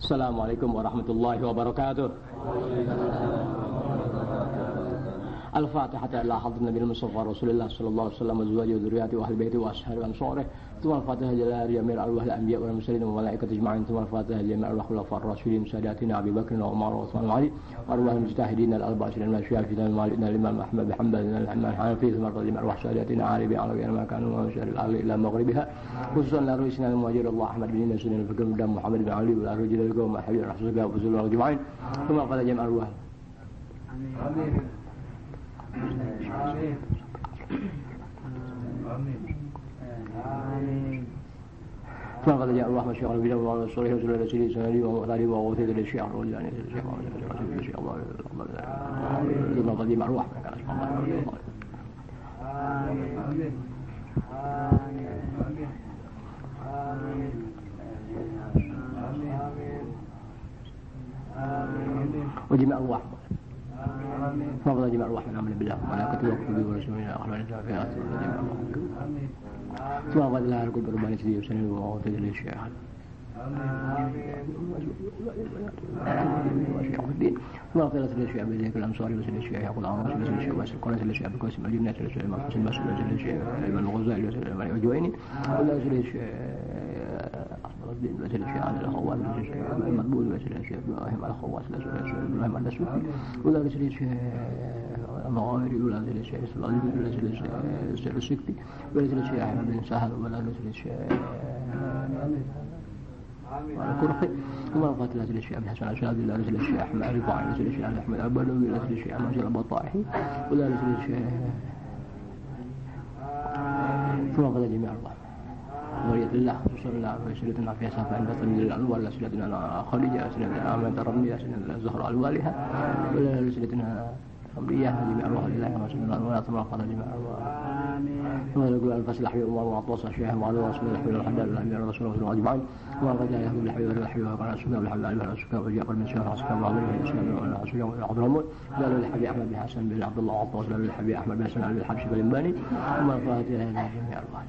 Assalamualaikum warahmatullahi wabarakatuh. Al-Fatihah ila hadrat Nabi Mustafa Rasulullah sallallahu alaihi wasallam wa azwajihi wa dhurriyyatihi wa ahli baitihi wa ashabihi wa ansarihi. Thumma al-Fatihah ila jami'il arwah al-anbiya wal mursalin wa malaikati ajma'in. Thumma al-Fatihah ila jami'il arwah khulafa ar-rasyidin sadatina Abi Bakr wa Umar wa Uthman wa Ali wa arwah al-mujtahidin al-arba'in al-masyayikhina al-malikina al-imam Ahmad bin Hanbal al-Hanafi. Thumma al-Fatihah arwah sadatina Ali bin Ali ma kanu wa syaril ahli ila maghribiha khususan la ruisna al-muhajir Allah Ahmad bin Nabi sunan al-fikr dan Muhammad bin Ali wal arwah al-qawm habib rasulullah wa sallallahu ajma'in. Thumma al-Fatihah jami'il arwah. Amin. Amin. Amin. Amin. فقد جاء الله مشيخ البلاد وعلى الصالح وسلم على سيدنا سنالي ومغتالي وغوثي للشيخ والجاني للشيخ والشيخ الله ثم قديم أرواح كان اسم الله آمين آمين آمين آمين وجميع أرواح فضل جميع الروح من امر بالله وملائكته وكتبه ورسوله اخبار الجافيات جميع الروح ثم فضل لها الكل برباني سيدي وسنه وغوثي للشيخ وشيخ الدين ثم قيلت للشيخ بذلك الانصاري وسيد الشيخ يقول عن رسول الله الشيخ واسل قناه للشيخ بكوسم الجنات للشيخ المقصود المسؤول وسيد الشيخ ابن الغزالي وسيد الجويني ولا سيد الشيخ الدين وسيل الشيخ على الخواص وسيل الشيخ المقبول وسيل الشيخ ابراهيم على الخواص وسيل الشيخ ابراهيم على السوفي ولا سيل الشيخ المغامري ولا سيل الشيخ الصلالي ولا سيل الشيخ السكتي ولا سيل الشيخ احمد بن سهل ولا سيل الشيخ الكرخي وما رفعت لا سيل الشيخ ابن حسن الشاذلي ولا سيل الشيخ احمد الرفاعي ولا سيل الشيخ احمد البدوي ولا سيل الشيخ احمد البطاحي ولا سيل الشيخ ثم قضى جميع الله ورية الله صلى الله عليه وسلم في سافة عند تميل الأنوار لسلتنا خديجة لسلتنا آمنة رمية لسلتنا الزهراء الوالهة ولا لسلتنا رمية جميع الله لله ورسول الله ولا تمرق على جميع الله ويقول الفصل الحبيب الله وعطوص الشيخ وعلى رسول الله الحبيب الحداد الأمير الرسول الله أجمعين وقد جاء يهود الحبيب الحبيب وقال السنة والحبيب عليه السكة وجاء من شهر عسكر وعليه الإسلام والحسوية والحضرمون قالوا للحبيب أحمد بن حسن بن عبد الله وعطوص قالوا للحبيب أحمد بن حسن بن الحبشي بن الباني وما فاتها إلى جميع الله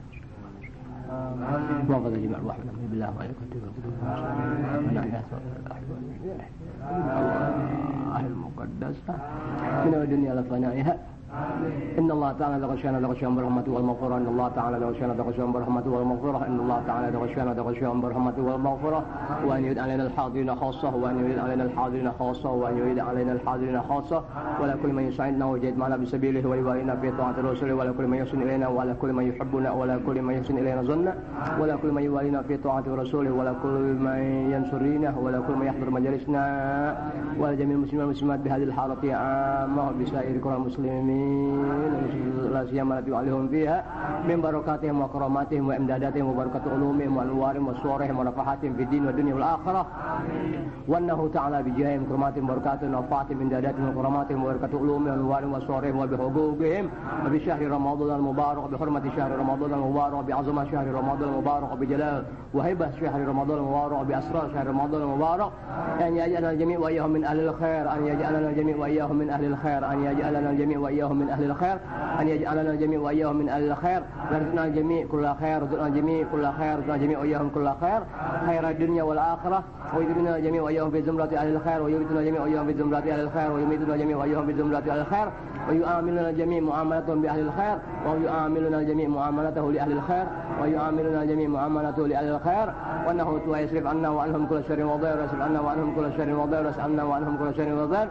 وقد جمع الواحد من بالله وملائكته أهل المقدسة من الدنيا لفنائها إن الله تعالى لغشينا لغشيان برحمته والمغفرة إن الله تعالى لغشينا لغشيان برحمته والمغفرة إن الله تعالى لغشينا لغشيان برحمته والمغفرة وأن يريد علينا الحاضرين خاصة وأن يريد علينا الحاضرين خاصة وأن يريد علينا الحاضرين خاصة ولا كل من يسعدنا ويجد معنا بسبيله ويوالينا في طاعة الرسول ولا كل من يحسن إلينا ولا كل من يحبنا ولا كل من يحسن إلينا ظنا ولا كل من يوالينا في طاعة الرسول ولا كل من ينصرنا ولا كل من يحضر مجالسنا ولا جميع المسلمين والمسلمات بهذه الحالة عامة وبسائر كل المسلمين لا سيما التي عليهم فيها من بركاتهم وكراماتهم وامداداتهم وبركات علومهم وانوارهم وصورهم ونفحاتهم في الدين والدنيا والاخره وانه تعالى بجاههم كراماتهم وبركاتهم ونفحاتهم امداداتهم وكراماتهم وبركات علومهم وانوارهم وصورهم وبحقوقهم وبشهر رمضان المبارك وبحرمه شهر رمضان المبارك وبعظمه شهر رمضان المبارك وبجلال وهيبه شهر رمضان المبارك وباسرار شهر رمضان المبارك ان يجعلنا الجميع واياهم من اهل الخير ان يجعلنا الجميع واياهم من اهل الخير ان يجعلنا الجميع واياهم من أهل الخير أن يجعلنا الجميع وإياهم من أهل الخير ورزقنا الجميع كل خير رزقنا الجميع كل خير رزقنا الجميع وإياهم كل خير خير الدنيا والآخرة ويدرنا الجميع وإياهم في زمرة أهل الخير ويميتنا الجميع وإياهم في زمرة أهل الخير ويميتنا الجميع وإياهم في زمرة أهل الخير ويعاملنا الجميع معاملتهم بأهل الخير ويعاملنا الجميع معاملته لأهل الخير ويعاملنا الجميع معاملته لأهل الخير وأنه يصرف عنا وعنهم كل شر وضير يصرف عنا وعنهم كل شر وضير يصرف عنا وعنهم كل شر وضير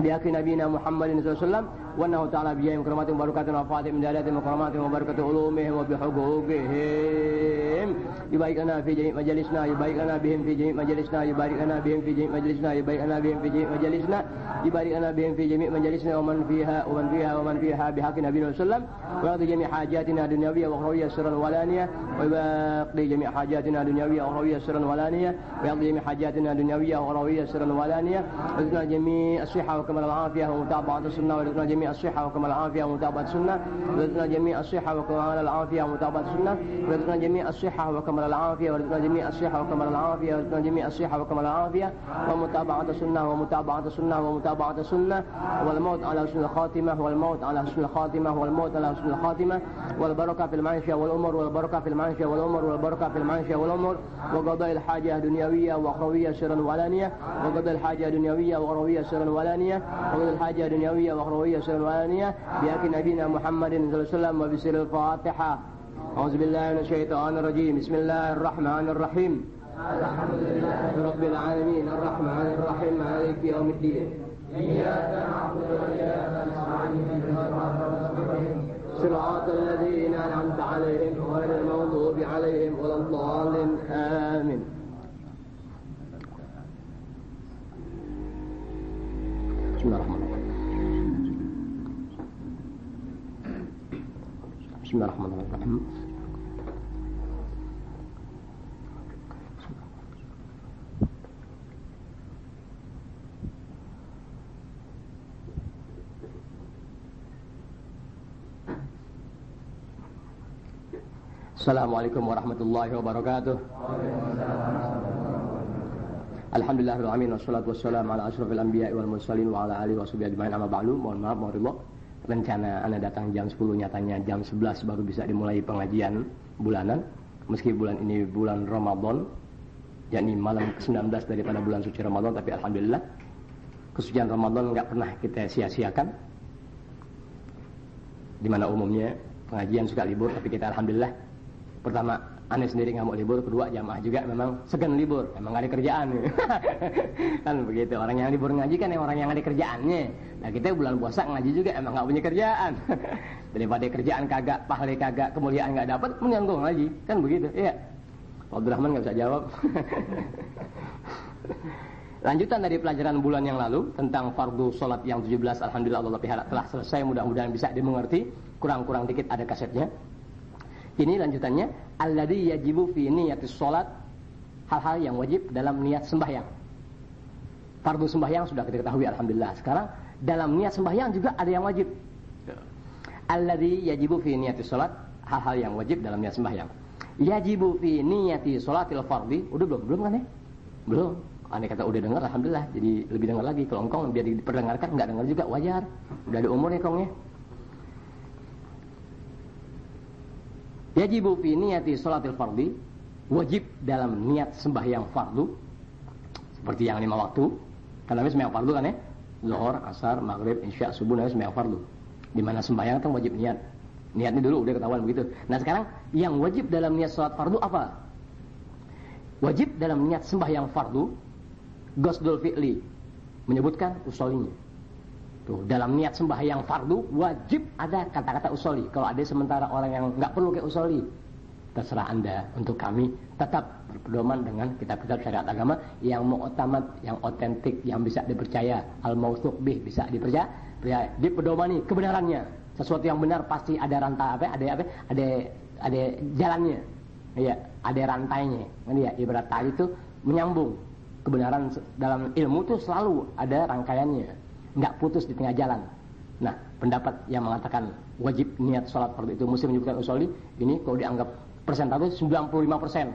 بحق نبينا محمد صلى الله عليه وسلم وأنه تعالى بجاههم كراماتهم وبركاتهم وفاتهم من دلالاتهم وكراماتهم وبركة علومهم وبحقوقهم يبارك لنا في جميع مجالسنا يبارك لنا بهم في جميع مجالسنا يبارك لنا بهم في جميع مجالسنا يبارك لنا بهم في جميع مجالسنا يبارك لنا بهم في جميع مجالسنا ومن فيها بحق نبينا صلى الله عليه وسلم ويقضي جميع حاجاتنا دنيوية وأخروية سرا ولانية ويقضي جميع حاجاتنا دنيوية وأخروية سرا ولانية ويقضي جميع حاجاتنا دنيوية وأخروية سرا ولانية ويرزقنا جميع الصحة وكمال العافية ومتابعة السنة ويرزقنا جميع الصحة وكمال العافية ومتابعة السنة ويرزقنا جميع الصحة وكمال العافية ومتابعة السنة ويرزقنا جميع الصحة وكمال وكمال العافية وارزقنا جميع الصحة وكمال العافية وارزقنا جميع الصحة وكمال العافية ومتابعة السنة ومتابعة السنة ومتابعة السنة والموت على حسن الخاتمة والموت على حسن الخاتمة والموت على حسن الخاتمة والبركة في المعيشة والأمور والبركة في المعيشة والأمور والبركة في المعيشة والأمور وقضاء الحاجة دنيوية وأخروية سرا وعلانية وقضاء الحاجة دنيوية وأخروية سرا وعلانية وقضاء الحاجة دنيوية وأخروية سرا وعلانية بحق نبينا محمد صلى الله عليه وسلم وبسر الفاتحة. أعوذ بالله من الشيطان الرجيم. بسم الله الرحمن الرحيم. الحمد لله رب العالمين الرحمن الرحيم مالك يوم الدين إياك نعبد وإياك نستعين صراط الذين أنعمت عليهم غير المغضوب عليهم ولا الضالين آمين. بسم الله الرحمن الرحيم. بسم الله الرحمن الرحيم. Assalamualaikum warahmatullahi wabarakatuh. Alhamdulillahirabbil alamin wassalatu wassalamu ala asyrofil anbiya'i wal mursalin wa ala alihi washabihi ajmain amma ba'du. Mohon maaf, mohon ridha. Rencana Anda datang jam 10, nyatanya jam 11 baru bisa dimulai pengajian bulanan. Meski bulan ini bulan Ramadan, yakni malam ke-19 daripada bulan suci Ramadan, tapi alhamdulillah kesucian Ramadan enggak pernah kita sia-siakan. Di mana umumnya pengajian suka libur, tapi kita alhamdulillah, pertama aneh sendiri nggak mau libur, kedua jamaah juga memang segan libur, emang nggak ada kerjaan. Kan begitu, orang yang libur ngaji kan yang orang yang ada kerjaannya. Nah kita bulan puasa ngaji juga emang nggak punya kerjaan. Daripada kerjaan kagak, pahala kagak, kemuliaan nggak dapat, mendingan gua ngaji, kan begitu. Iya. Abdurrahman nggak bisa jawab. Lanjutan dari pelajaran bulan yang lalu tentang fardu sholat yang 17, alhamdulillah Allah telah selesai, mudah-mudahan bisa dimengerti. Kurang-kurang dikit ada kasetnya. Ini lanjutannya, alladzi yajibu fi niyatis sholat, hal-hal yang wajib dalam niat sembahyang. Fardu sembahyang sudah kita ketahui alhamdulillah. Sekarang dalam niat sembahyang juga ada yang wajib. Alladzi yajibu fi niyatis sholat, hal-hal yang wajib dalam niat sembahyang. Yajibu fi niyati sholatil fardhi, udah belum kan ya? Belum. Andai kata udah dengar alhamdulillah, jadi lebih dengar lagi. Kalau engkau biar diperdengarkan, enggak dengar juga wajar. Udah ada umurnya kongnya. Yajibu fi niyati sholatil fardhi, wajib dalam niat sembahyang fardu seperti yang 5 waktu. Kan namanya sembahyang fardu kan ya? Zuhur, asar, maghrib, isya, subuh namanya sembahyang fardu. Di mana sembahyang kan wajib niat. Niatnya dulu udah ketahuan begitu. Nah sekarang yang wajib dalam niat sholat fardu apa? Wajib dalam niat sembahyang fardu qasdul fi'li, menyebutkan usolinya. Tuh, dalam niat sembahyang fardu wajib ada kata-kata usoli. Kalau ada sementara orang yang nggak perlu kayak usoli, terserah Anda. Untuk kami tetap berpedoman dengan kitab-kitab syariat agama yang mu'tamad, yang otentik, yang bisa dipercaya, al-mausuq bih, bisa dipercaya, dipedomani kebenarannya. Sesuatu yang benar pasti ada rantai ada jalannya. Iya, ada rantainya. Ya, ibarat tali itu menyambung. Kebenaran dalam ilmu itu selalu ada rangkaiannya, nggak putus di tengah jalan. Nah, pendapat yang mengatakan wajib niat sholat fardu itu mesti menyebutkan usoli, ini kalau dianggap persentase 95%.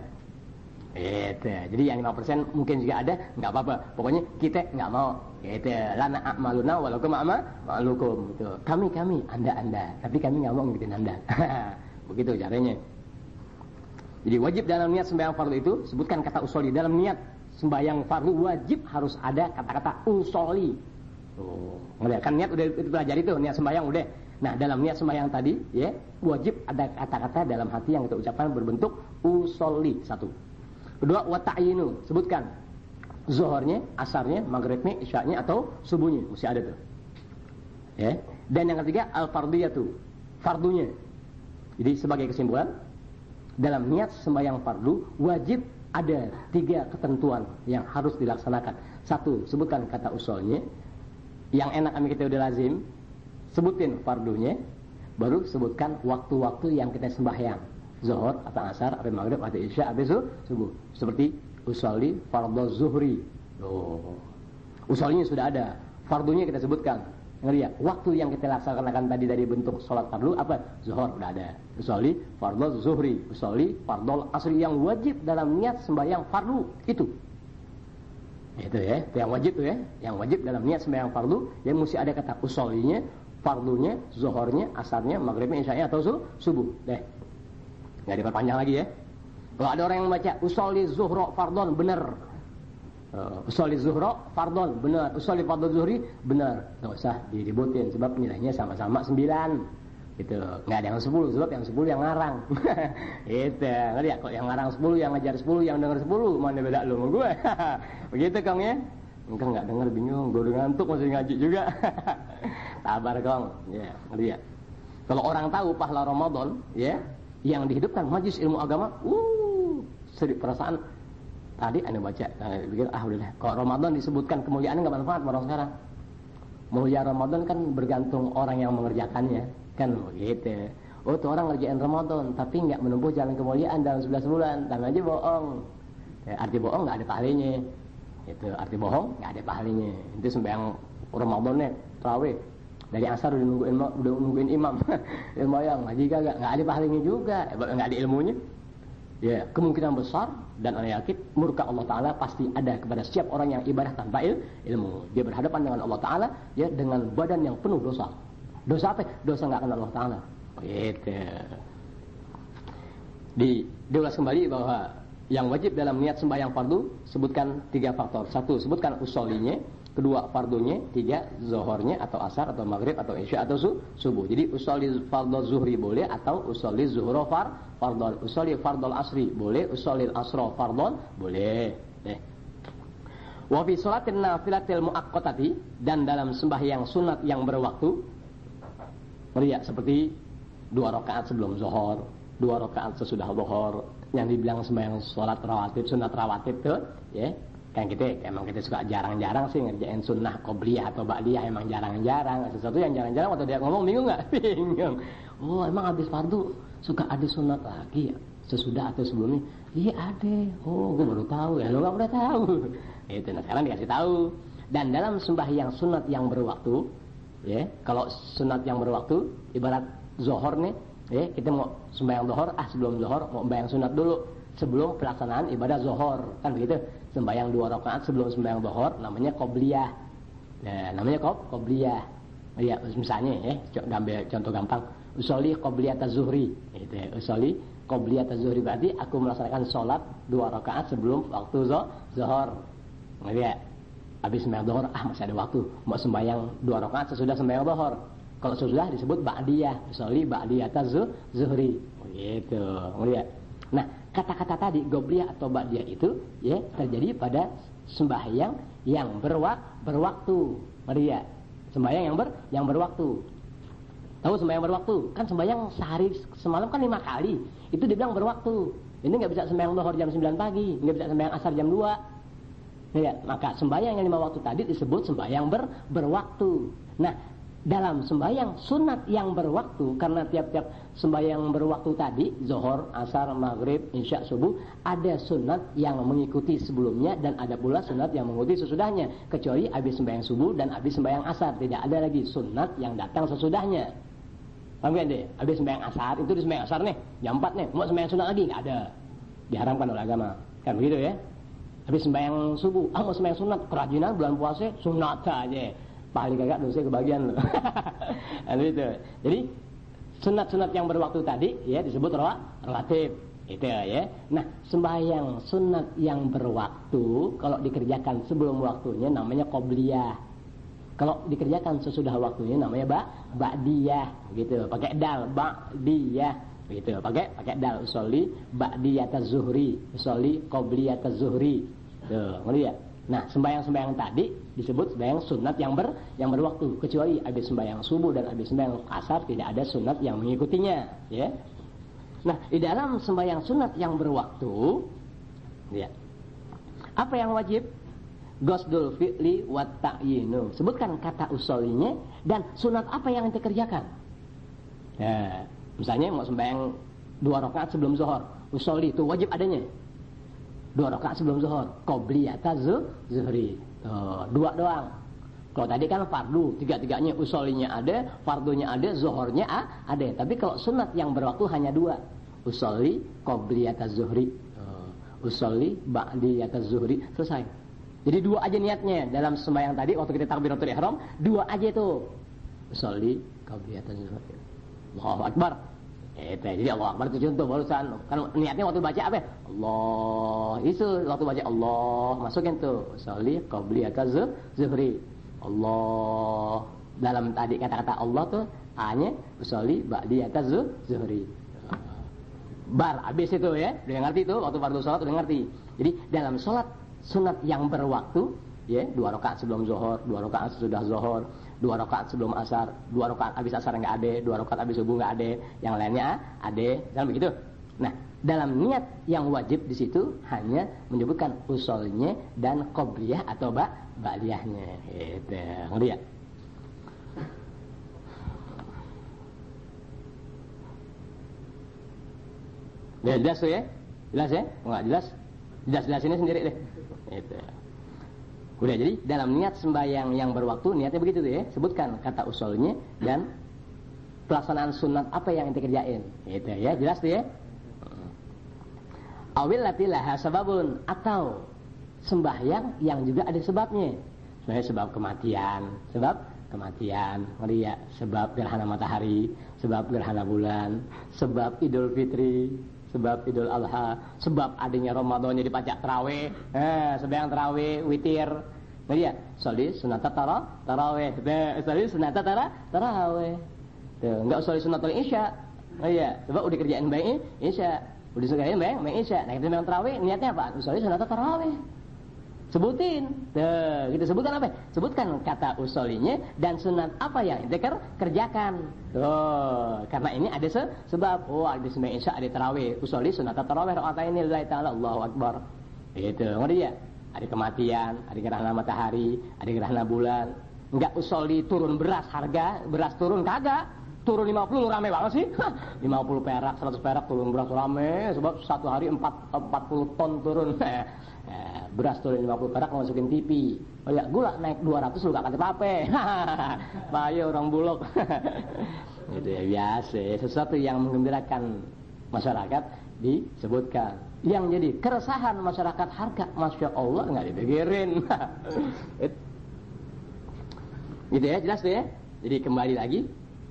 Jadi yang 5% mungkin juga ada, nggak apa-apa. Pokoknya kita nggak mau. Lana a'maluna walakum a'malukum. Gitu. Kami, anda. Tapi kami nggak mau ngikutin anda. Begitu caranya. Jadi wajib dalam niat sembahyang fardu itu sebutkan kata usoli. Dalam niat sembahyang fardu wajib harus ada kata-kata usoli. Ngelihat kan niat udah itu pelajari tuh, niat sembahyang udah. Nah, dalam niat sembahyang tadi ya, wajib ada kata-kata dalam hati yang kita ucapkan berbentuk usoli. Satu. Kedua, wa ta'yinu, sebutkan zuhurnya, asarnya, maghribnya, isya'nya atau subuhnya, mesti ada tuh. Ya. Dan yang ketiga al-fardiyatu, fardunya. Jadi sebagai kesimpulan, dalam niat sembahyang fardu wajib ada 3 ketentuan yang harus dilaksanakan. Satu, sebutkan kata usolnya. Yang enak kami kita udah lazim, sebutin fardunya, baru sebutkan waktu-waktu yang kita sembahyang. Zuhur, atau asar, atau maghrib, atau isya, atau subuh. Seperti usolli fardhu zuhri. Usolnya sudah ada, fardunya kita sebutkan. Ngeri ya? Waktu yang kita laksanakan tadi dari bentuk sholat fardu apa? Zuhur udah ada. Usolli fardhu zuhri, usolli fardhu asri, yang wajib dalam niat sembahyang fardu itu. Itu ya, itu yang wajib tuh ya. Yang wajib dalam niat sembahyang fardu, yang mesti ada kata usollinya, fardunya, zuhurnya, asarnya, maghribnya, isyanya atau subuh. Deh. Enggak diperpanjang lagi ya. Kalau ada orang yang membaca usolli zuhra fardhon, benar. Usolli zuhra fardhon, benar. Usolli fardhu zuhri, benar. Enggak usah diributin sebab nilainya sama-sama 9. Gitu. Enggak ada yang 10 sebab yang 10 yang ngarang. Gitu. Ngerti ya? Kok yang ngarang 10, yang ngajar 10, yang denger 10, mana beda lu sama gue? Begitu Kang ya? Engkau enggak denger bingung, gue udah ngantuk masih ngaji juga. Sabar Kang. Ya, ngerti ya? Kalau orang tahu pahala Ramadan, ya, yang dihidupkan majelis ilmu agama, sedih perasaan. Tadi anda baca, pikir udah. Kalau Ramadan disebutkan kemuliaannya nggak manfaat orang sekarang. Mulia Ramadan kan bergantung orang yang mengerjakannya, kan begitu. Oh, tuh orang ngerjain Ramadan, tapi nggak menempuh jalan kemuliaan dalam 11 bulan, dan aja bohong. Ya, arti bohong nggak ada pahalanya. Itu arti bohong nggak ada pahalanya. Itu sembahyang Ramadannya tarawih dari asar udah nungguin imam. Sembahyang ngaji kagak, nggak ada pahalanya juga, nggak ada ilmunya. Ya, kemungkinan besar dan ana yakin murka Allah Ta'ala pasti ada kepada setiap orang yang ibadah tanpa ilmu. Dia berhadapan dengan Allah Ta'ala ya dengan badan yang penuh dosa. Dosa apa? Dosa nggak kenal Allah Ta'ala. Gitu. Diulas kembali bahwa yang wajib dalam niat sembahyang fardu sebutkan 3 faktor. 1, sebutkan usollinya. 2, fardunya. 3, zuhurnya atau asar atau maghrib atau isya atau subuh. Jadi usolli fardhu zuhri boleh atau usolli zuhra fardhon, usolli fardhul asri boleh, usolli asra fardhon boleh. Wa fi sholatin nafilatil muaqqatati, dan dalam sembahyang sunat yang berwaktu. Meriah seperti 2 rakaat sebelum zuhur, 2 rakaat sesudah zuhur, yang dibilang sembahyang salat rawatib, sunat rawatib tuh, ya. Kan emang kita suka jarang-jarang sih ngerjain sunnah qobliyah atau ba'diyah, emang jarang-jarang. Sesuatu yang jarang-jarang waktu dia ngomong bingung nggak? Bingung. Oh, emang habis fardu suka ada sunat lagi ya? Sesudah atau sebelumnya? Iya ada. Oh, gue baru tahu ya. Lo nggak pernah tahu. Itu nah sekarang dikasih tahu. Dan dalam sembahyang sunat yang berwaktu, ya, kalau sunat yang berwaktu ibarat zuhur nih, ya, kita mau sembahyang zuhur, sebelum zuhur mau sembahyang sunat dulu sebelum pelaksanaan ibadah zuhur, kan begitu. Sembahyang 2 rakaat sebelum sembahyang zuhur namanya qobliyah. Nah, namanya qobliyah. Ya, misalnya ya, ambil contoh gampang. Usolli qobliyataz zuhri. Gitu ya. Usolli qobliyataz zuhri berarti aku melaksanakan salat 2 rakaat sebelum waktu zuhur. Ngelihat. Habis sembahyang zuhur, masih ada waktu. Mau sembahyang 2 rakaat sesudah sembahyang zuhur. Kalau sesudah disebut ba'diyah. Usolli ba'diyataz zuhri. Gitu. Ngelihat. Nah, kata-kata tadi qobliyah atau ba'diyah itu ya terjadi pada sembahyang yang berwaktu. Maria, sembahyang yang berwaktu. Tahu sembahyang berwaktu? Kan sembahyang sehari semalam kan 5 kali. Itu dibilang berwaktu. Ini nggak bisa sembahyang zuhur jam 9 pagi, nggak bisa sembahyang asar jam 2. Ya, maka sembahyang yang 5 waktu tadi disebut sembahyang berwaktu. Nah, dalam sembahyang sunat yang berwaktu, karena tiap-tiap sembahyang berwaktu tadi, zuhur, asar, maghrib, isya, subuh, ada sunat yang mengikuti sebelumnya dan ada pula sunat yang mengikuti sesudahnya. Kecuali habis sembahyang subuh dan habis sembahyang asar, tidak ada lagi sunat yang datang sesudahnya. Paham gak deh? Habis sembahyang asar, itu di sembahyang asar nih, jam 4 nih, mau sembahyang sunat lagi? Nggak ada. Diharamkan oleh agama. Kan begitu ya? Habis sembahyang subuh, mau sembahyang sunat, kerajinan bulan puasa, sunat aja. Paling kagak dosa kebagian loh. Itu. Jadi sunat-sunat yang berwaktu tadi ya disebut rawatib. Itu ya. Nah, sembahyang sunat yang berwaktu kalau dikerjakan sebelum waktunya namanya qobliyah. Kalau dikerjakan sesudah waktunya namanya ba'diyah gitu. Pakai dal, ba'diyah gitu. Pakai dal, usolli ba'diyataz zuhri, usolli qobliyataz zuhri. Tuh, ngerti ya? Nah, sembahyang-sembahyang tadi disebut sembahyang sunat yang berwaktu, kecuali habis sembahyang subuh dan habis sembahyang asar tidak ada sunat yang mengikutinya, ya. Nah, di dalam sembahyang sunat yang berwaktu, ya. Apa yang wajib? Qasdul fi'li wa ta'yinu. Sebutkan kata usollinya dan sunat apa yang ente kerjakan. Ya, misalnya mau sembahyang 2 rakaat sebelum zuhur, usolli itu wajib adanya. 2 rakaat sebelum zuhur, qobliyataz zuhri. 2 doang. Kalau tadi kan fardu, tiga-tiganya usolinya ada, fardunya ada, zuhurnya ada. Tapi kalau sunat yang berwaktu hanya 2. Usoli qobliyataz zuhri. Usoli ba'diyataz zuhri, selesai. Jadi 2 aja niatnya dalam sembahyang tadi waktu kita takbiratul ihram, 2 aja itu. Usoli qobliyataz zuhri. Allahu akbar. Jadi Allahu akbar itu contoh barusan. Kan niatnya waktu baca apa? Allah. Itu waktu baca Allah, masukin tuh usoli qobliyataz zuhri. Allah. Dalam tadi kata-kata Allah tuh hanya usoli ba'diyataz zuhri. Bar, habis itu ya, udah ngerti itu waktu fardu sholat udah ngerti. Jadi dalam sholat sunat yang berwaktu, ya 2 rakaat sebelum zuhur, 2 rakaat sesudah zuhur, 2 rakaat sebelum asar, 2 rakaat habis asar nggak ada, 2 rakaat habis subuh nggak ada, yang lainnya ada, kan begitu. Nah, dalam niat yang wajib di situ hanya menyebutkan usolnya dan qobliyah atau ba'diyahnya. Itu, ngerti ya? Jelas tuh ya? Jelas ya? Enggak jelas? Jelas ini sendiri deh. Itu. Udah, jadi dalam niat sembahyang yang berwaktu, niatnya begitu tuh ya. Sebutkan kata usulnya dan pelaksanaan sunat apa yang ente kerjain. Itu ya, jelas tuh ya? Awil latilaha sababun, atau sembahyang yang juga ada sebabnya. Sebenarnya sebab kematian, ngerti ya? Sebab gerhana matahari, sebab gerhana bulan, sebab Idul Fitri, sebab Idul Adha, sebab adanya Ramadannya dipacak tarawih, sembahyang tarawih, witir, ngerti ya? Sholli sunata tarawih, sholli sunata tarawih. Tuh, enggak sholli sunatul isya, ngerti ya? Sebab udah kerjain baik isya, udah kerjain baik isya. Nah, kita sembahyang tarawih niatnya apa? Sholli sunata tarawih. Sebutin, tuh, kita sebutkan apa? Sebutkan kata usolinya dan sunat apa yang ente kerjakan. Tuh, karena ini ada sebab. Oh, ada sembahyang isya, ada tarawih. Usoli sunat tarawih rakaatain lillahi ta'ala, Allahu akbar. Gitu, ngerti ya? Ada kematian, ada gerhana matahari, ada gerhana bulan. Enggak usoli turun beras, harga beras turun kagak. Turun 50 rame banget sih. 50 perak, 100 perak turun beras rame sebab satu hari 40 ton turun. Beras turun 50 perak masukin TV. Oh ya, gula naik 200 lu gak kata apa-apa. Bahaya orang bulog. Itu ya biasa, sesuatu yang menggembirakan masyarakat disebutkan. Yang jadi keresahan masyarakat, harga Masya Allah nggak dipikirin. Gitu ya, jelas tuh ya. Jadi kembali lagi,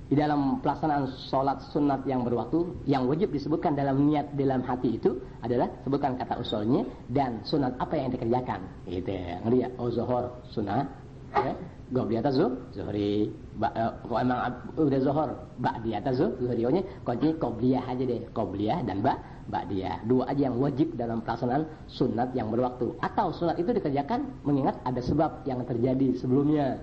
di dalam pelaksanaan sholat sunat yang berwaktu, yang wajib disebutkan dalam niat dalam hati itu adalah sebutkan kata usulnya dan sunat apa yang dikerjakan. Gitu ya, ngerti ya? Oh, zuhur sunat, ya. Qobliyataz zuhri. Kalau emang udah zuhur, ba'diyataz zuhrinya, kunci qobliyah aja deh, qobliyah dan ba'diyah. 2 aja yang wajib dalam pelaksanaan sunat yang berwaktu. Atau sunat itu dikerjakan mengingat ada sebab yang terjadi sebelumnya.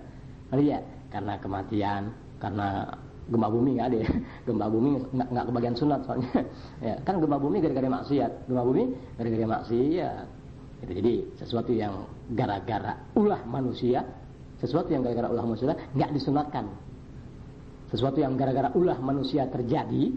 Ngerti ya? Karena kematian, karena gempa bumi nggak ada ya. Gempa bumi nggak kebagian sunat soalnya. Ya, kan gempa bumi gara-gara maksiat. Gempa bumi gara-gara maksiat. Itu jadi sesuatu yang gara-gara ulah manusia, sesuatu yang gara-gara ulah manusia nggak disunatkan. Sesuatu yang gara-gara ulah manusia terjadi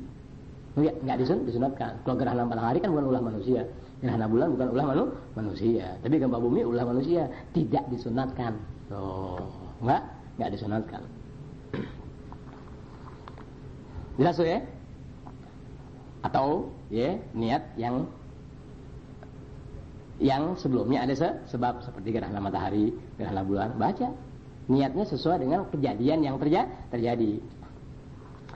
nggak disunatkan. Kalau gerhana matahari kan bukan ulah manusia, gerhana bulan bukan ulah manusia. Tapi gempa bumi ulah manusia, tidak disunatkan. Oh, nggak disunatkan. Jelas tuh ya? Atau ya niat yang sebelumnya ada sebab seperti gerhana matahari, gerhana bulan, baca niatnya sesuai dengan kejadian yang terjadi.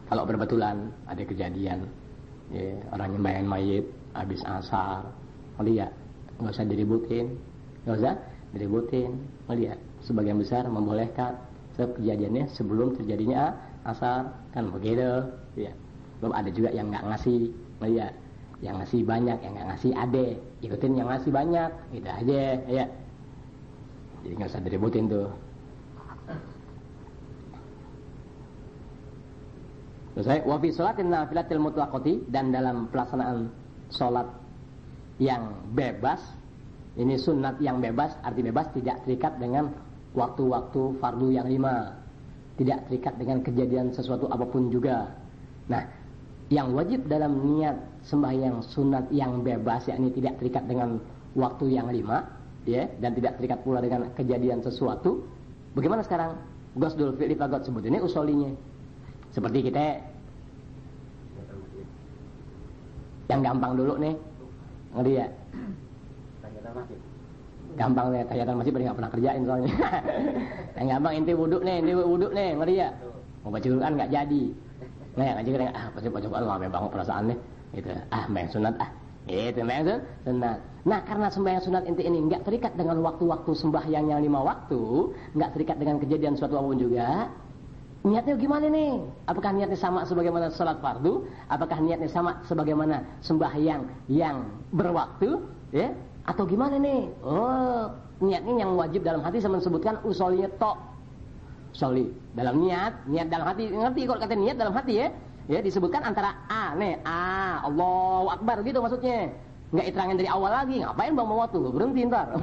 Kalau berbetulan ada kejadian, ya, orang nyembahin mayit habis asar, lihat nggak usah diributin, lihat sebagian besar membolehkan kejadiannya sebelum terjadinya asar, kan begitu ya. Belum ada juga yang nggak ngasih, lihat yang ngasih banyak, yang nggak ngasih ade, ikutin yang ngasih banyak, gitu aja ya. Jadi nggak usah diributin tuh. Selesai. Wa fi sholatin nafilatil mutlaqati, dan dalam pelaksanaan sholat yang bebas, ini sunat yang bebas, arti bebas tidak terikat dengan waktu-waktu fardu yang 5, tidak terikat dengan kejadian sesuatu apapun juga. Nah, yang wajib dalam niat sembahyang sunat yang bebas, yakni tidak terikat dengan waktu yang 5, ya, dan tidak terikat pula dengan kejadian sesuatu, Bagaimana sekarang? Gosdul fi'li fagot sebut ini usolinya. Seperti kita yang gampang dulu nih, ngerti ya? Gampang nih, tahiyatul masjid nggak pernah kerjain soalnya. Yang gampang inti wudhu nih, ngerti ya? Mau baca Quran nggak jadi. Nah, ngaji kan baca Quran lama banget perasaan nih. Gitu. Sembahyang sunat Itu sembahyang sunat. Nah, karena sembahyang sunat inti ini nggak terikat dengan waktu-waktu sembahyang yang 5 waktu, nggak terikat dengan kejadian suatu apapun juga. Niatnya gimana nih? Apakah niatnya sama sebagaimana salat fardu? Apakah niatnya sama sebagaimana sembahyang yang berwaktu? Ya? Atau gimana nih? Oh, niatnya yang wajib dalam hati sama disebutkan usolinya tok. Usoli dalam niat dalam hati. Ngerti kalau kata niat dalam hati ya? Ya disebutkan antara Allahu Akbar gitu maksudnya. Nggak iterangin dari awal lagi. Ngapain bang mau waktu? Berhenti ntar.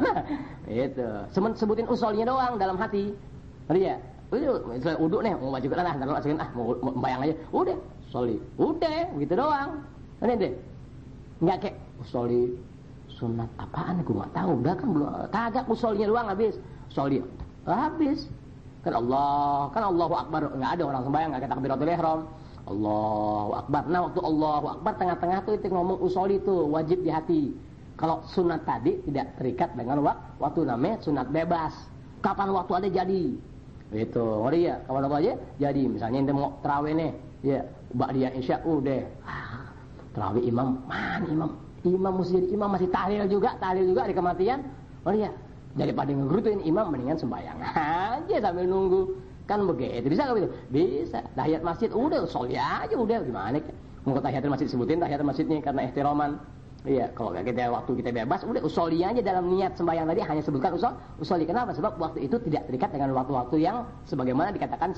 Itu. Sebutin usolinya doang dalam hati. Ngerti ya? Misalnya uduk nih, mau baca Quran mau bayang aja. Udah, usoli. Udah, gitu doang. Ini deh. Nggak kayak usoli sunat apaan gue nggak tahu. Udah kan belum kagak usolinya doang habis. Usoli habis. Kan Allahu Akbar. Nggak ada orang sembahyang nggak kata takbiratul ihram. Allahu Akbar. Nah, waktu Allahu Akbar tengah-tengah tuh itu ngomong usoli tuh wajib di hati. Kalau sunat tadi tidak terikat dengan waktu, namanya sunat bebas. Kapan waktu ada jadi. Itu, ngeri ya, kapan waktu aja jadi. Misalnya ente mau tarawih nih, ya, ba'diyah isya udah. Tarawih imam, mana imam? Imam mesti jadi imam masih tahlil juga di kematian. Ngeri ya. Daripada ngegerutuin imam mendingan sembahyang aja sambil nunggu. Kan begitu. Bisa enggak begitu? Bisa. Tahiyat masjid udah usoli aja udah gimana kan? Mau tahiyatul masjid sebutin tahiyatul masjidnya karena ihtiraman. Iya, kalau waktu kita bebas udah usoli aja dalam niat sembahyang tadi hanya sebutkan usoli. Kenapa? Sebab waktu itu tidak terikat dengan waktu-waktu yang sebagaimana dikatakan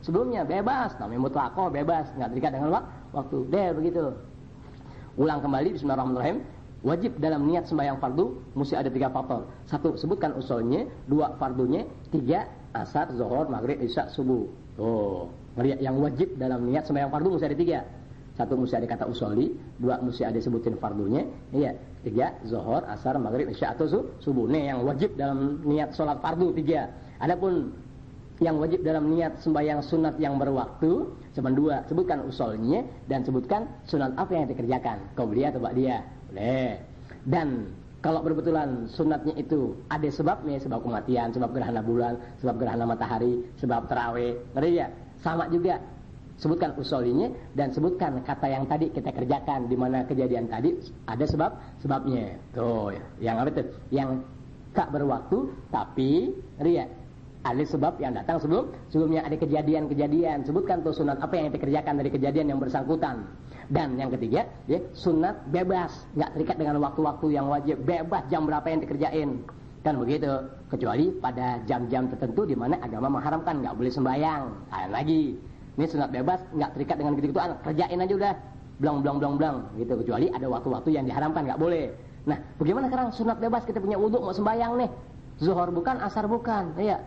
sebelumnya bebas. Namanya mutlaqah bebas, enggak terikat dengan waktu. Deh begitu. Ulang kembali bismillahirrahmanirrahim. Wajib dalam niat sembahyang fardu mesti ada 3 faktor. 1 sebutkan usolnya, 2 fardunya, 3 asar, zuhur, maghrib, isya, subuh. Oh, yang wajib dalam niat sembahyang fardu mesti ada 3. 1 mesti ada kata usoli, 2 mesti ada sebutin fardunya, iya. 3 zuhur, asar, maghrib, isya atau subuh. Nih yang wajib dalam niat sholat fardu 3. Adapun yang wajib dalam niat sembahyang sunat yang berwaktu cuma 2. Sebutkan usolnya dan sebutkan sunat apa yang dikerjakan. Qabliyah atau ba'diyah. Boleh. Dan kalau berbetulan sunatnya itu ada sebabnya, sebab kematian, sebab gerhana bulan, sebab gerhana matahari, sebab tarawih, ngerti ya? Sama juga. Sebutkan usolinya dan sebutkan kata yang tadi kita kerjakan di mana kejadian tadi ada sebabnya. Tuh, yang apa itu? Yang tak berwaktu tapi ngerti ya? Ada sebab yang datang sebelumnya ada kejadian. Sebutkan tuh sunat apa yang dikerjakan dari kejadian yang bersangkutan. Dan yang ketiga, ya, sunat bebas, nggak terikat dengan waktu-waktu yang wajib, bebas jam berapa yang dikerjain. Kan begitu. Kecuali pada jam-jam tertentu di mana agama mengharamkan nggak boleh sembahyang. Lain lagi. Ini sunat bebas, nggak terikat dengan gitu-gituan, kerjain aja udah. Blang gitu. Kecuali ada waktu-waktu yang diharamkan nggak boleh. Nah, bagaimana sekarang sunat bebas kita punya wudu mau sembahyang nih? Zuhur bukan, asar bukan, iya.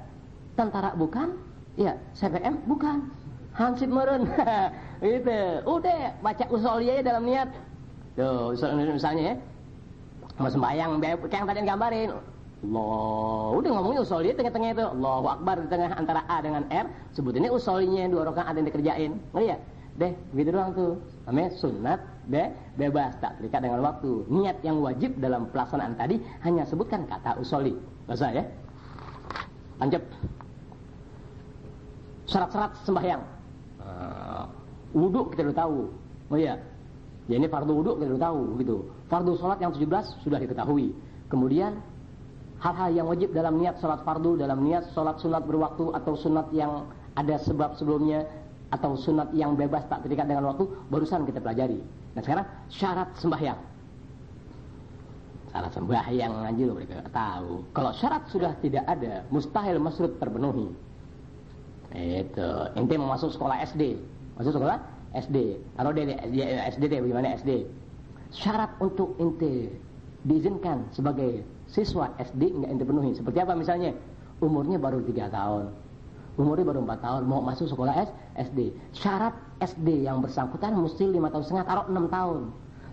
Tentara bukan, iya. CPM bukan. Hansip meren. Gitu. Udah baca usoli aja dalam niat. Tuh, misalnya ya. Mau sembahyang kayak yang tadi gambarin. Allah, udah ngomongnya usoli tengah-tengah itu. Allahu Akbar di tengah antara A dengan R, sebut ini usolinya 2 rakaat yang dikerjain. Ngerti ya? Deh, gitu doang tuh. Namanya sunat bebas, tak terikat dengan waktu. Niat yang wajib dalam pelaksanaan tadi hanya sebutkan kata usoli. Bahasa ya. Lanjut. Syarat-syarat sembahyang. Wudu kita udah tahu. Oh iya. Ya ini fardu wudu kita udah tahu gitu. Fardu salat yang 17 sudah diketahui. Kemudian hal-hal yang wajib dalam niat salat fardu, dalam niat salat sunat berwaktu atau sunat yang ada sebab sebelumnya atau sunat yang bebas tak terikat dengan waktu barusan kita pelajari. Nah, sekarang syarat sembahyang. Syarat sembahyang aja loh mereka tahu. Kalau syarat sudah tidak ada, mustahil masrut terpenuhi. Itu, ente mau masuk sekolah SD. Masuk sekolah SD. Kalau dia SD deh, bagaimana SD? Syarat untuk ente diizinkan sebagai siswa SD enggak ente penuhi. Seperti apa misalnya? Umurnya baru 3 tahun. Umurnya baru 4 tahun mau masuk sekolah SD. Syarat SD yang bersangkutan mesti 5 tahun setengah atau 6 tahun.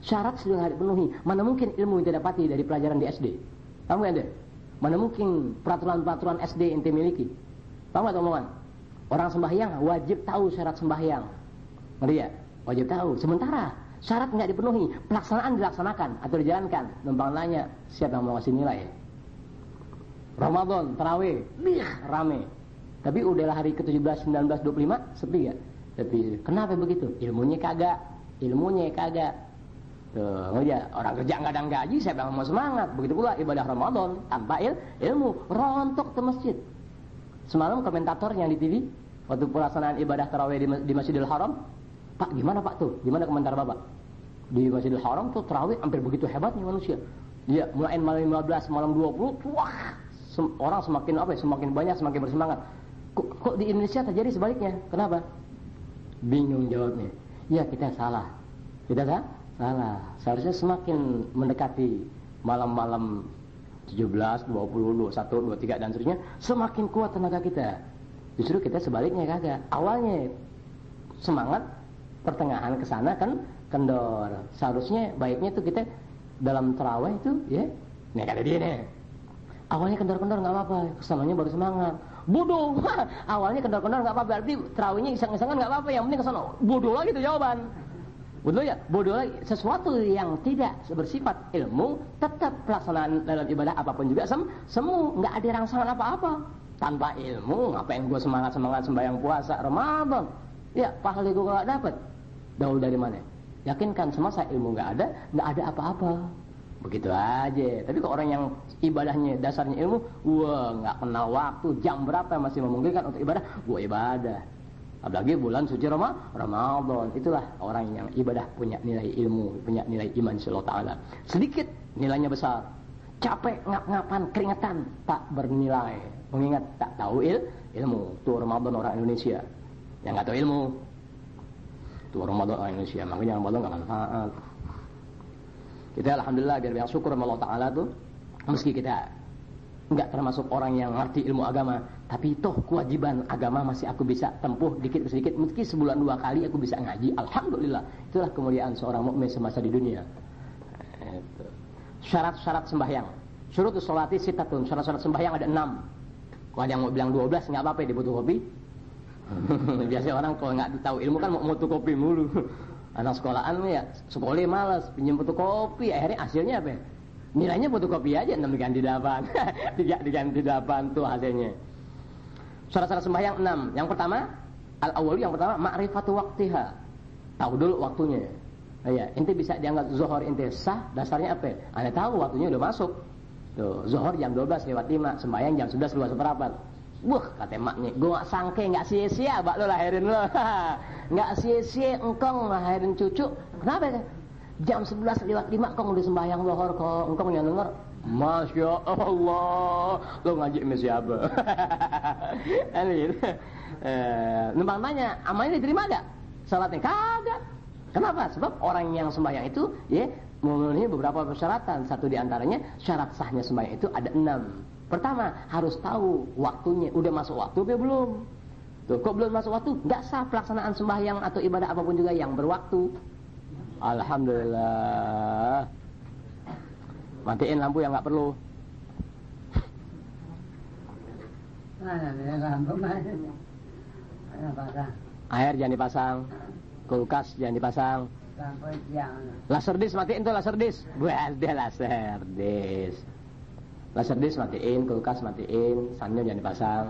Syarat sudah harus dipenuhi. Mana mungkin ilmu yang didapati dari pelajaran di SD? Kamu ada? Mana mungkin peraturan-peraturan SD ente miliki? Paham gak teman-teman? Orang sembahyang wajib tahu syarat sembahyang. Ngerti ya? Wajib tahu. Sementara syarat nggak dipenuhi, pelaksanaan dilaksanakan atau dijalankan. Numpang nanya, siapa yang mau ngasih nilai? Ramadan, tarawih, rame. Tapi udahlah hari ke-17, 19, 25, sepi gak? Sepi. Kenapa begitu? Ilmunya kagak. Tuh, ya, orang kerja nggak ada gaji, siapa yang mau semangat? Begitu pula ibadah Ramadan tanpa ilmu, rontok ke masjid. Semalam komentator yang di TV waktu pelaksanaan ibadah tarawih di Masjidil Haram, Pak gimana Pak tuh? Gimana komentar Bapak? Di Masjidil Haram tuh tarawih hampir begitu hebatnya manusia. Ya, mulai malam 15, malam 20, wah, orang semakin semakin banyak, semakin bersemangat. Kok di Indonesia terjadi sebaliknya? Kenapa? Bingung jawabnya. Ya kita salah. Salah. Seharusnya semakin mendekati malam-malam 17, 20, 21, 23 dan seterusnya, semakin kuat tenaga kita. Justru kita sebaliknya kagak. Awalnya semangat, pertengahan ke sana kan kendor. Seharusnya baiknya tuh kita dalam tarawih itu ya, nih kata dia nih. Awalnya kendor-kendor enggak apa-apa, kesananya baru semangat. Bodoh. Awalnya kendor-kendor enggak apa-apa, berarti tarawihnya iseng-isengan enggak apa-apa, yang penting ke sana. Bodoh lagi tuh jawaban. Bodoh lagi. Sesuatu yang tidak bersifat ilmu, tetap pelaksanaan dalam ibadah apapun juga semu, enggak ada rangsangan apa-apa. Tanpa ilmu, ngapain gue semangat sembahyang puasa Ramadan? Ya, pahala gue enggak dapat. Daul dari mana? Yakinkan semasa ilmu enggak ada apa-apa. Begitu aja. Tapi kalau orang yang ibadahnya dasarnya ilmu, wah nggak kenal waktu, jam berapa masih memungkinkan untuk ibadah, gua ibadah. Apalagi bulan suci Ramadan. Itulah orang yang ibadah punya nilai ilmu, punya nilai iman insyaallah taala. Sedikit nilainya besar. Capek ngap-ngapan, keringetan, tak bernilai. Mengingat tak tahu ilmu. Tuh Ramadan orang Indonesia yang nggak tahu ilmu. Tuh Ramadan orang Indonesia, makanya Ramadan nggak manfaat. Kita alhamdulillah biar banyak syukur sama Allah Ta'ala tuh, meski kita enggak termasuk orang yang ngerti ilmu agama, tapi toh kewajiban agama masih aku bisa tempuh dikit sedikit, meski sebulan 2 kali aku bisa ngaji, alhamdulillah. Itulah kemuliaan seorang mukmin semasa di dunia. Syarat-syarat sembahyang, syurutus sholati sittatun, syarat-syarat sembahyang ada 6. Kalau ada yang mau bilang 12 nggak apa-apa, dia butuh kopi. Biasanya orang kalau nggak tahu ilmu kan mau tuh kopi mulu. Anak sekolahan ya, sekolah malas pinjam fotokopi, akhirnya hasilnya apa? Nilainya fotokopi aja 6 diganti 8. 3 diganti 8 tuh hasilnya. Syarat-syarat sembahyang 6. Yang pertama, al-awwal yang pertama ma'rifatu waqtiha. Tahu dulu waktunya. Ya, ente bisa dianggap zuhur ente sah, dasarnya apa? Anda tahu waktunya udah masuk. Tuh, zuhur jam 12 lewat 5, sembahyang jam 11 lewat seperempat. Wah, kata maknya, gue gak sangke, gak sia-sia bak lo lahirin lo. Gak sia-sia engkong lahirin cucu. Kenapa ya? Jam 11 lewat 5 kong udah sembahyang zuhur kok. Engkong yang denger, Masya Allah, lo ngaji sama siapa? Numpang tanya, amalnya diterima gak? Salatnya kagak. Kenapa? Sebab orang yang sembahyang itu ya memenuhi beberapa persyaratan. Satu diantaranya syarat sahnya sembahyang itu ada 6. Pertama, harus tahu waktunya. Udah masuk waktu apa belum? Tuh, kok belum masuk waktu? Nggak sah pelaksanaan sembahyang atau ibadah apapun juga yang berwaktu. Alhamdulillah. Matiin lampu yang nggak perlu. Air jangan dipasang. Kulkas jangan dipasang. Laserdis matiin tuh laserdis. Buat dia laserdis. Laserdis matiin, kulkas matiin, sanyo jangan dipasang.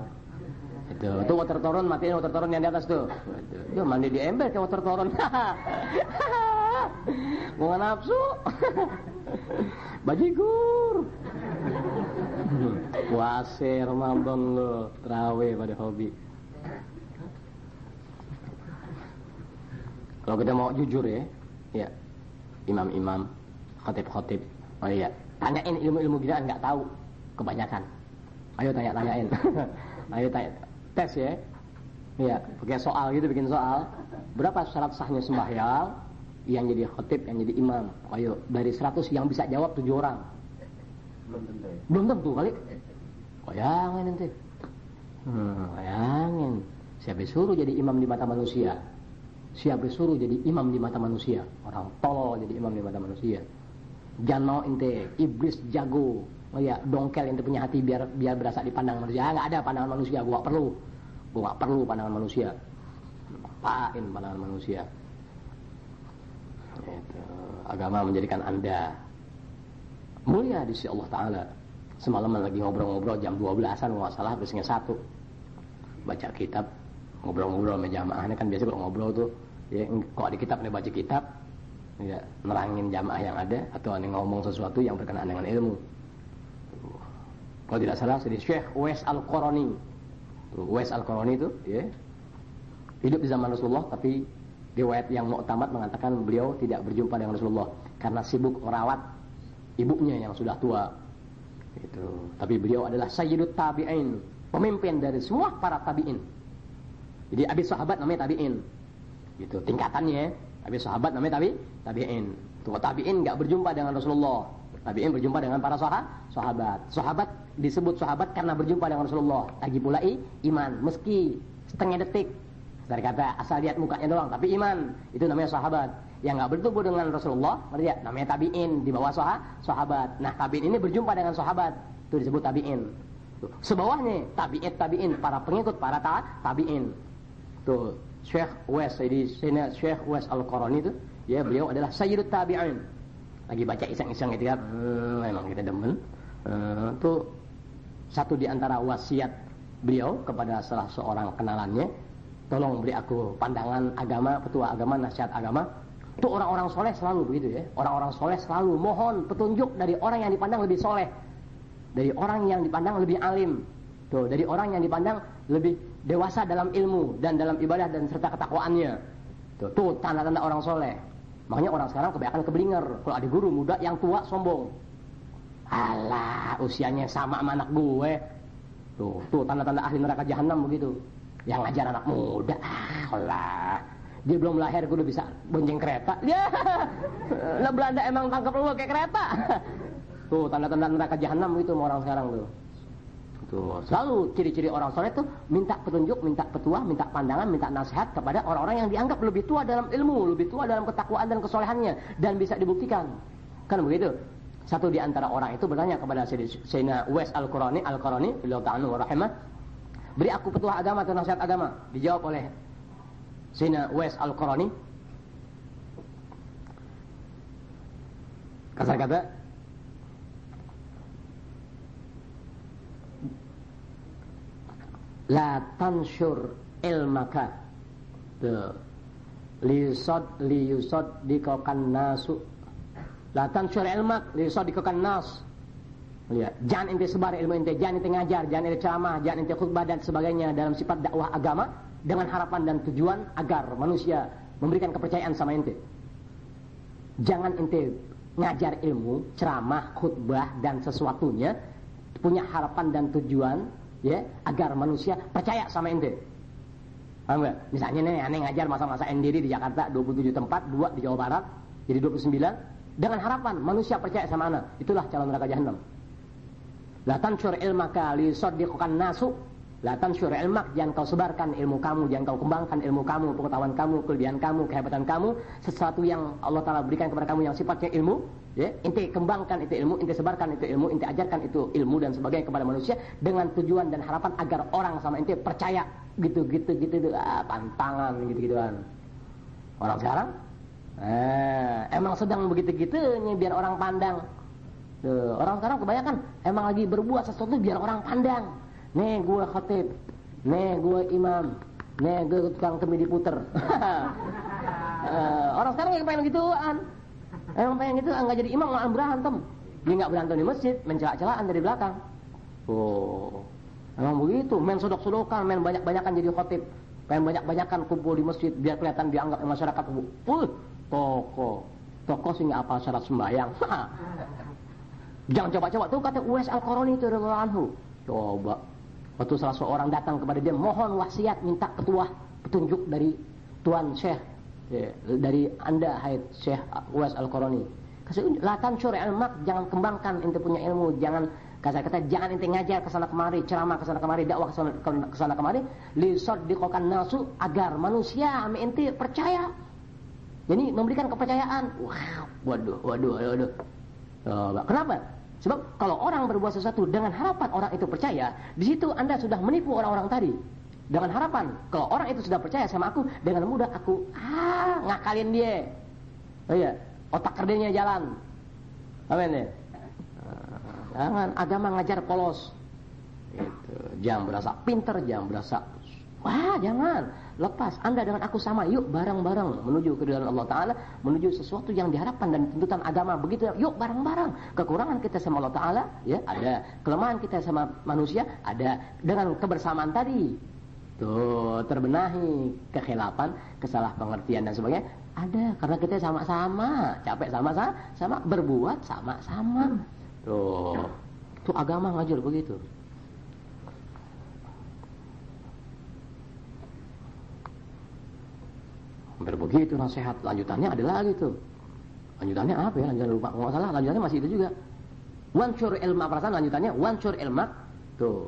Itu water turun matiin, water turun yang di atas tuh. Itu mandi di ember ke water turun. Mau nafsu. Bajigur. Puasa Ramadan lo, tarawih pada hobi. Kalau kita mau jujur ya, imam-imam, khatib-khatib, oh iya, tanyain ilmu-ilmu gila nggak tahu kebanyakan. Ayo tanyain. Ayo tanya, tes ya. Iya, pakai soal gitu, bikin soal. Berapa syarat sahnya sembahyang? Yang jadi khatib, yang jadi imam. Ayo, dari 100 yang bisa jawab 7 orang. Belum tentu kali. Bayangin nanti. Bayangin. Siapa suruh jadi imam di mata manusia? Siapa suruh jadi imam di mata manusia? Orang tolol jadi imam di mata manusia. Jangan mau ente iblis jago. Oh ya, dongkel ente punya hati biar berasa dipandang manusia. Enggak ada pandangan manusia, gua perlu. Gue nggak perlu pandangan manusia. Apain pandangan manusia? Itu. Agama menjadikan Anda mulia di sisi Allah Ta'ala. Semalam lagi ngobrol-ngobrol jam 12-an nggak salah, habisnya 1 baca kitab, ngobrol-ngobrol sama jamaahnya. Kan biasa kalau ngobrol tuh ya, kalau di kitab nih baca kitab ya, nerangin jamaah yang ada atau nih ngomong sesuatu yang berkenaan dengan ilmu. Kalau tidak salah jadi Syekh Uwais Al-Qarani. Uwais Al-Qarani itu ya, hidup di zaman Rasulullah, tapi riwayat yang mu'tamad mengatakan beliau tidak berjumpa dengan Rasulullah karena sibuk merawat ibunya yang sudah tua. Itu. Tapi beliau adalah Sayyidut Tabi'in, pemimpin dari semua para tabi'in. Jadi abis sahabat namanya tabi'in. Gitu tingkatannya. Abis sahabat namanya tabi'in. Tuh tabi'in enggak berjumpa dengan Rasulullah. Tabi'in berjumpa dengan para sahabat. Sahabat disebut sahabat karena berjumpa dengan Rasulullah. Lagi pula iman, meski setengah detik. Dari kata asal lihat mukanya doang, tapi iman. Itu namanya sahabat. Yang enggak bertemu dengan Rasulullah, ya, namanya tabi'in, di bawah sahabat. Nah, tabi'in ini berjumpa dengan sahabat, itu disebut tabi'in. Tuh. Sebawahnya tabi'in, para pengikut para tabi'in. Tuh, Syekh Uwais, jadi Syekh Uwais Al-Qarani itu, ya beliau adalah Sayyidut Tabi'in. Lagi baca iseng-iseng gitu kan, memang kita demen. Tuh satu di antara wasiat beliau kepada salah seorang kenalannya, tolong beri aku pandangan agama, petua agama, nasihat agama. Itu orang-orang soleh selalu begitu ya. Orang-orang soleh selalu mohon petunjuk dari orang yang dipandang lebih soleh, dari orang yang dipandang lebih alim, tuh, dari orang yang dipandang lebih dewasa dalam ilmu dan dalam ibadah dan serta ketakwaannya. Tuh tanda-tanda orang soleh. Makanya orang sekarang kebanyakan keblinger. Kalau ada guru muda yang tua sombong. Alah, usianya sama sama anak gue. Tuh tanda-tanda ahli neraka jahanam begitu. Yang ngajar anak muda, alah. Dia belum lahir gue udah bisa bonceng kereta. Ya, lah Belanda emang tangkap lu kayak kereta. Tuh tanda-tanda neraka jahanam gitu sama orang sekarang tuh. Tuh selalu ciri-ciri orang soleh tuh minta petunjuk, minta petua, minta pandangan, minta nasihat kepada orang-orang yang dianggap lebih tua dalam ilmu, lebih tua dalam ketakwaan dan kesolehannya, dan bisa dibuktikan. Kan begitu. Satu di antara orang itu bertanya kepada Sayyidina Uwais Al-Qarani, beliau ta'ala wa rahimah, beri aku petua agama atau nasihat agama. Dijawab oleh Sayyidina Uwais Al-Qarani, kasar kata, la tansyur ilmaka liyusad dikokan nasu. La tansyur ilmak liyusad dikokan nas. Lihat, jangan ente sebar ilmu ente, jangan ente ngajar, jangan ente ceramah, jangan ente khutbah dan sebagainya dalam sifat dakwah agama dengan harapan dan tujuan agar manusia memberikan kepercayaan sama ente. Jangan ente ngajar ilmu, ceramah, khutbah dan sesuatunya punya harapan dan tujuan ya agar manusia percaya sama ente. Paham enggak? Misalnya nih aneh ngajar masa-masa diri di Jakarta 27 tempat, 2 di Jawa Barat, jadi 29 dengan harapan manusia percaya sama ana. Itulah calon neraka jahanam. La tansyur ilmaka li saddiqan nasu. La tansyur ilmak, jangan kau sebarkan ilmu kamu, jangan kau kembangkan ilmu kamu, pengetahuan kamu, kelebihan kamu, kehebatan kamu, sesuatu yang Allah Ta'ala berikan kepada kamu yang sifatnya ilmu, ya, ente kembangkan itu ilmu, ente sebarkan itu ilmu, ente ajarkan itu ilmu dan sebagainya kepada manusia dengan tujuan dan harapan agar orang sama ente percaya gitu, pantangan gitu-gituan. Orang sekarang emang sedang begitu-gitunya biar orang pandang. Tuh, orang sekarang kebanyakan emang lagi berbuat sesuatu biar orang pandang. Nih gue khatib, nih gue imam, nih gue tukang kemidi puter. Orang sekarang yang pengen gituan. Emang pengen gitu, nggak jadi imam malah berantem. Dia nggak berantem di masjid, mencela-celaan dari belakang. Oh, emang begitu. Main sodok-sodokan, main banyak-banyakan jadi khatib, pengen banyak-banyakan kumpul di masjid biar kelihatan dianggap masyarakat. Toko sih nggak apa syarat sembahyang. Jangan coba-coba tuh kata Uwais Al-Qarani itu radhiyallahu anhu. Coba. Waktu salah seorang datang kepada dia mohon wasiat, minta petunjuk dari Tuan Syekh, ya, dari anda hai Syekh Uwais Al-Qarani. Kasih latan syur ilmak, jangan kembangkan ente punya ilmu, jangan kata jangan ente ngajar kesana kemari, ceramah kesana kemari, dakwah kesana kemari, li saddiqan nasu, agar manusia ame ente percaya. Jadi memberikan kepercayaan. Waduh. Kenapa? Sebab kalau orang berbuat sesuatu dengan harapan orang itu percaya, di situ anda sudah menipu orang-orang tadi. dengan harapan kalau orang itu sudah percaya sama aku, dengan mudah aku ngakalin dia. Oh iya, otak kerdinya jalan. Amin ya. Jangan agama ngajar polos. Gitu. Jangan berasa pinter, jangan berasa jangan. Lepas Anda dengan aku sama, yuk bareng-bareng menuju ke dalam Allah Ta'ala, menuju sesuatu yang diharapkan dan tuntutan agama. Begitu, yuk bareng-bareng. Kekurangan kita sama Allah Ta'ala, ya ada. Kelemahan kita sama manusia, ada. Dengan kebersamaan tadi, tuh terbenahi kekhilafan, kesalah pengertian dan sebagainya. Ada, karena kita sama-sama, capek sama-sama, berbuat sama-sama. Tuh agama ngajar begitu. Hampir begitu nasihat. Lanjutannya ada lagi tuh. Lanjutannya apa ya? Lanjutannya lupa. Nggak salah. Lanjutannya masih itu juga. Wansur ilma, perasaan lanjutannya wansur ilma. Tuh.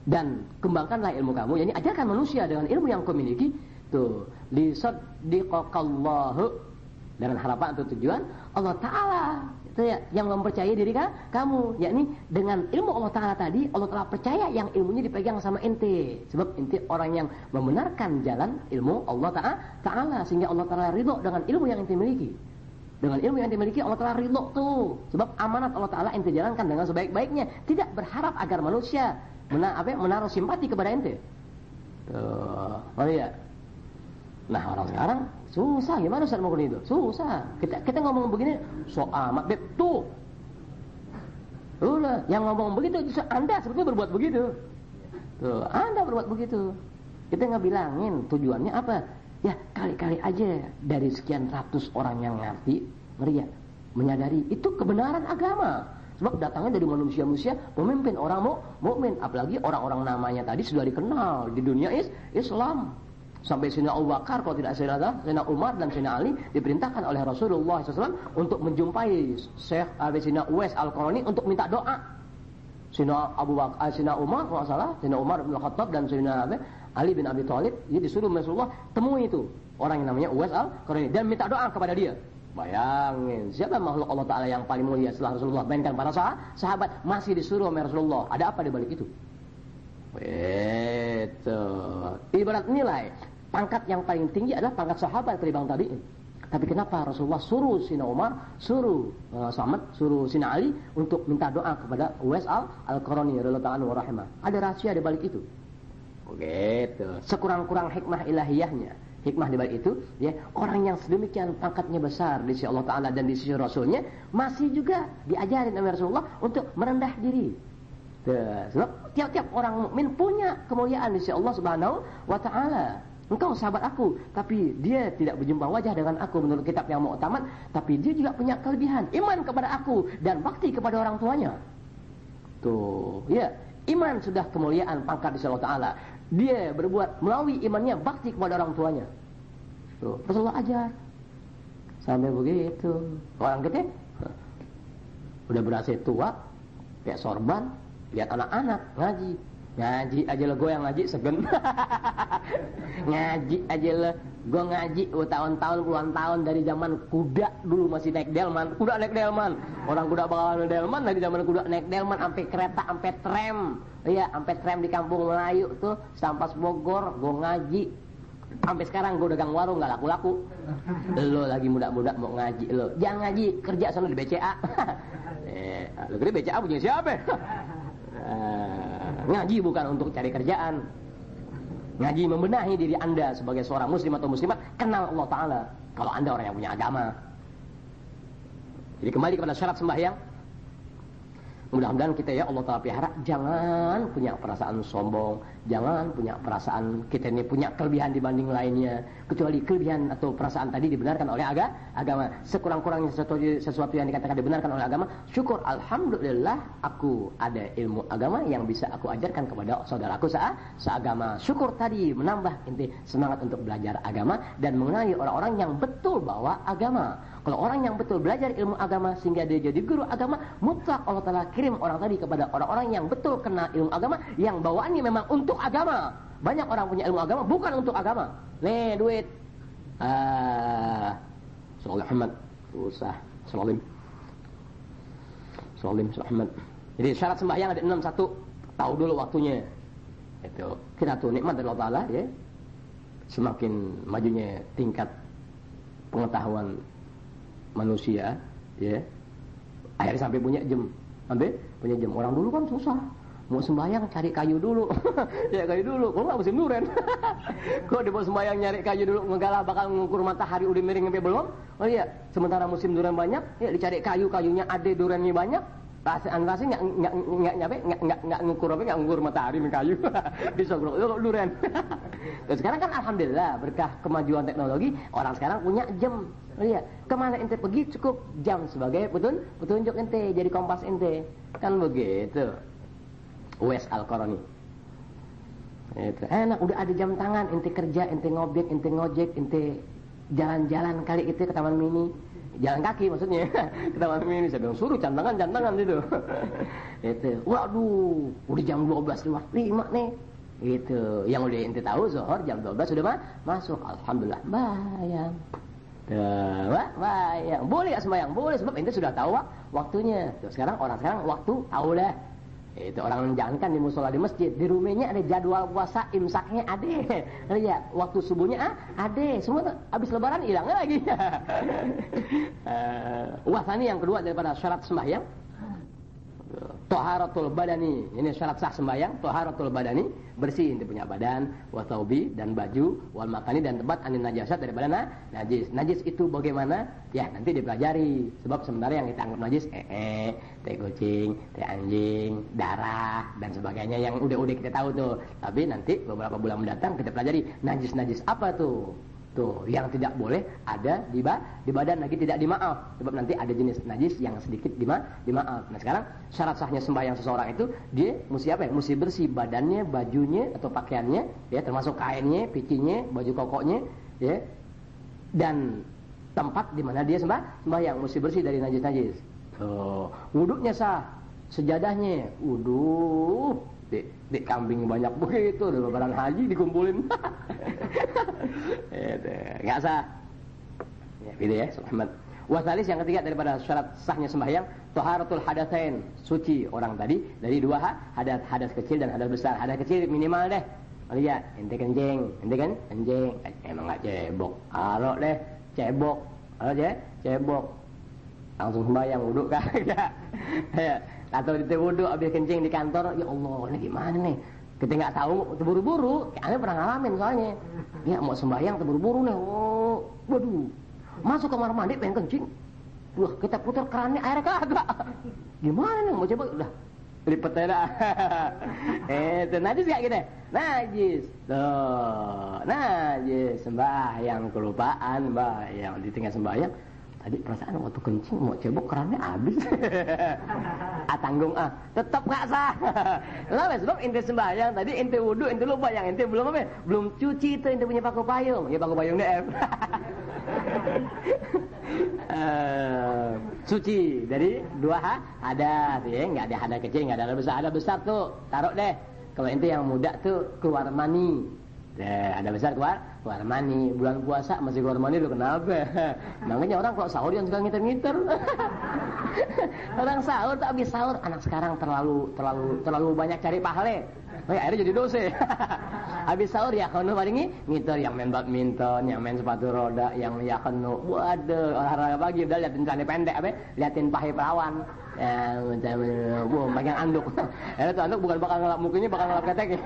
Dan kembangkanlah ilmu kamu. Yani ajarkan manusia dengan ilmu yang kau miliki. Tuh. Lisaddiqakallahu, dengan harapan atau tujuan Allah Ta'ala itu ya, yang mempercayai diri kamu, yakni dengan ilmu Allah Ta'ala tadi, Allah Ta'ala percaya yang ilmunya dipegang sama ente. Sebab ente orang yang membenarkan jalan ilmu Allah Ta'ala, sehingga Allah Ta'ala ridho dengan ilmu yang ente miliki. Dengan ilmu yang ente miliki Allah Ta'ala ridho tuh. Sebab amanat Allah Ta'ala ente jalankan dengan sebaik-baiknya, tidak berharap agar manusia menaruh simpati kepada ente. Oh iya. Nah orang sekarang susah, gimana Ustaz mau itu? Susah. Kita ngomong begini, so amat beb tuh. Udah, yang ngomong begitu justru Anda sebetulnya berbuat begitu. Tuh, Anda berbuat begitu. Kita nggak bilangin tujuannya apa? Ya kali-kali aja dari sekian ratus orang yang ngerti, menyadari itu kebenaran agama. Sebab datangnya dari manusia-manusia pemimpin orang mukmin, apalagi orang-orang namanya tadi sudah dikenal di dunia Islam. Sampai Sayyidina Abu Bakar, kalau tidak salah, Sayyidina Umar dan Sayyidina Ali diperintahkan oleh Rasulullah SAW untuk menjumpai Syekh Sayyidina Uwais Al-Qarani untuk minta doa. Sayyidina Abu Bakar, Sayyidina Umar, kalau salah, Sayyidina Umar bin Khattab dan Sayyidina Ali bin Abi Thalib, dia disuruh Rasulullah temui itu orang yang namanya Uwais Al-Qarani dan minta doa kepada dia. Bayangin, siapa makhluk Allah Ta'ala yang paling mulia setelah Rasulullah? Bayangkan para sahabat masih disuruh oleh Rasulullah. Ada apa di balik itu? Itu ibarat nilai. Pangkat yang paling tinggi adalah pangkat sahabat ketimbang tabi'in. Tapi kenapa Rasulullah suruh Sayyidina Umar, suruh Sayyidina Ali untuk minta doa kepada Uwais Al-Qarani radhiyallahu anhu wa rahimah? Ada rahasia di balik itu. Begitu. Sekurang-kurang hikmah ilahiyahnya. Hikmah di balik itu, ya, orang yang sedemikian pangkatnya besar di sisi Allah Ta'ala dan di sisi Rasulnya masih juga diajarin oleh Rasulullah untuk merendah diri. Sebab tiap-tiap orang mukmin punya kemuliaan di sisi Allah Subhanahu wa Ta'ala. Engkau sahabat aku, tapi dia tidak berjumpa wajah dengan aku menurut kitab yang muktamad, tapi dia juga punya kelebihan, iman kepada aku dan bakti kepada orang tuanya. Tuh, ya, iman sudah kemuliaan pangkat di sisi Allah Ta'ala. Dia berbuat melalui imannya bakti kepada orang tuanya. Tuh, Rasulullah ajar. Sampai begitu. Orang kita udah berasa tua, kayak sorban, lihat anak-anak ngaji. Ngaji aja lah, gue yang ngaji segen. Ngaji aja lah, gue ngaji tahun-tahun, puluhan tahun dari zaman kuda dulu masih naik delman. Kuda naik delman, orang kuda bakalan delman dari zaman kuda naik delman sampai kereta, sampai tram. Iya, sampai tram di kampung Melayu tuh, Sampas Bogor, gue ngaji. Sampai sekarang gue dagang warung nggak laku-laku. Lo lagi muda-muda mau ngaji lo, jangan ngaji, kerja sana di BCA. Lo kira BCA punya siapa? Ngaji bukan untuk cari kerjaan. Ngaji membenahi diri Anda sebagai seorang muslim atau muslimat, kenal Allah Ta'ala. Kalau Anda orang yang punya agama. Jadi kembali kepada syarat sembahyang. Mudah-mudahan kita ya Allah Ta'ala pelihara, jangan punya perasaan sombong, jangan punya perasaan kita ini punya kelebihan dibanding lainnya, kecuali kelebihan atau perasaan tadi dibenarkan oleh agama. Sekurang-kurangnya sesuatu yang dikatakan dibenarkan oleh agama, syukur alhamdulillah aku ada ilmu agama yang bisa aku ajarkan kepada saudaraku seagama. Syukur tadi menambah inti semangat untuk belajar agama dan mengenali orang-orang yang betul bawa agama. Kalau orang yang betul belajar ilmu agama sehingga dia jadi guru agama, mutlak Allah Ta'ala kirim orang tadi kepada orang-orang yang betul kena ilmu agama, yang bawaannya memang untuk agama. Banyak orang punya ilmu agama bukan untuk agama. Nih duit. Sallallahu Muhammad. Usah. Salim. Ahmad. Jadi syarat sembahyang ada 6. 1, tahu dulu waktunya. Itu kita tuh nikmat dari Allah Ta'ala ya. Semakin majunya tingkat pengetahuan manusia ya, akhirnya sampai punya jam. Orang dulu kan susah, mau sembahyang cari kayu dulu. Ya kayu dulu, kalau nggak musim duren. Kalau dia mau sembahyang nyari kayu dulu, ngegalah bakal ngukur matahari udah miring sampai belum. Oh iya, sementara musim duren banyak, ya dicari kayunya ada, durennya banyak. Rasa nggak ngukur matahari dengan kayu. Bisa duren. Terus sekarang kan alhamdulillah berkah kemajuan teknologi, orang sekarang punya jam. Oh iya, kemana ente pergi cukup jam sebagai petunjuk ente, jadi kompas ente. Kan begitu. Uwais Al-Qarani. Itu enak, udah ada jam tangan, ente kerja, ente ngobek, ente ngojek, ente jalan-jalan kali itu ke Taman Mini. Jalan kaki maksudnya. Ke Taman Mini saya bilang suruh cantangan itu. Itu. Waduh, udah jam 12:05 nih. Itu. Yang udah ente tahu zuhur jam 12 sudah masuk. Alhamdulillah. Bayang. Bayang. Boleh enggak sembahyang? Boleh sebab ente sudah tahu waktunya. Tuh, sekarang waktu tahu dah. Itu orang jangankan di musola di masjid, di rumahnya ada jadwal puasa, imsaknya ada. Lihat, waktu subuhnya ada. Semua habis lebaran hilang lagi. Wasani yang kedua daripada syarat sembahyang, taharatul badani. Ini syarat sah sembahyang, taharatul badani, bersih inti punya badan, wa thawbi dan baju, wal makani dan tempat anin najasat daripada najis. Najis itu bagaimana? Ya nanti dipelajari. Sebab sebenarnya yang kita anggap najis teh kucing, teh anjing, darah dan sebagainya yang udah kita tahu tuh. Tapi nanti beberapa bulan mendatang kita pelajari najis apa tuh. Tuh, yang tidak boleh ada di badan lagi tidak dimaaf. Sebab nanti ada jenis najis yang sedikit dimaaf. Nah, sekarang syarat sahnya sembahyang seseorang itu dia mesti apa ya? Mesti bersih badannya, bajunya atau pakaiannya, ya termasuk kainnya, picinya, baju kokoknya, ya. Dan tempat di mana dia sembahyang mesti bersih dari najis-najis. Tuh, wudunya sah, sejadahnya, wudu. Di kambing banyak begitu, di lebaran haji dikumpulin. Nggak sah. Ya, gitu ya, Muhammad. Wasalis yang ketiga daripada syarat sahnya sembahyang, taharatul hadatsain, suci orang tadi dari dua hadas kecil dan hadas besar. Hadas kecil minimal deh. Lihat, ente kencing, emang nggak cebok. Kalau deh cebok, cebok. Langsung sembahyang wudu kagak. Ya. Atau di wudhu habis kencing di kantor, ya Allah ini gimana nih, kita nggak tahu terburu-buru. Anda pernah ngalamin soalnya ya mau sembahyang terburu-buru nih, waduh masuk kamar mandi pengen kencing, wah kita putar kerannya airnya kagak, gimana nih mau coba, udah lipet aja dah. Itu najis gak gitu? Najis tuh, najis sembahyang kelupaan, yang ditinggal sembahyang. Tadi perasaan waktu kencing mau cebok kerannya habis. Tanggung tetap nggak sah. Lah sebab ente sembahyang tadi ente wudu ente lupa yang ente belum apa? Belum cuci itu ente punya paku payung. Ya paku payung DF. Suci dari dua hadas ya, nggak ada hadas kecil, nggak ada hadas besar. Ada besar tuh taruh deh. Kalau ente yang muda tuh keluar mani. Ada besar keluar mani. Bulan puasa masih keluar mani lu kenapa? Makanya orang kalau sahur yang suka ngiter-ngiter. Orang sahur tak habis sahur. Anak sekarang terlalu banyak cari pahala. Akhirnya jadi dosa. Habis sahur ya kono paling ngiter, yang main badminton, yang main sepatu roda, yang ya kono. Waduh, olahraga pagi udah liatin celana pendek liatin pahe perawan. Ya, pegang anduk. Tuh anduk bukan bakal ngelap mukanya, bakal ngelap ketek.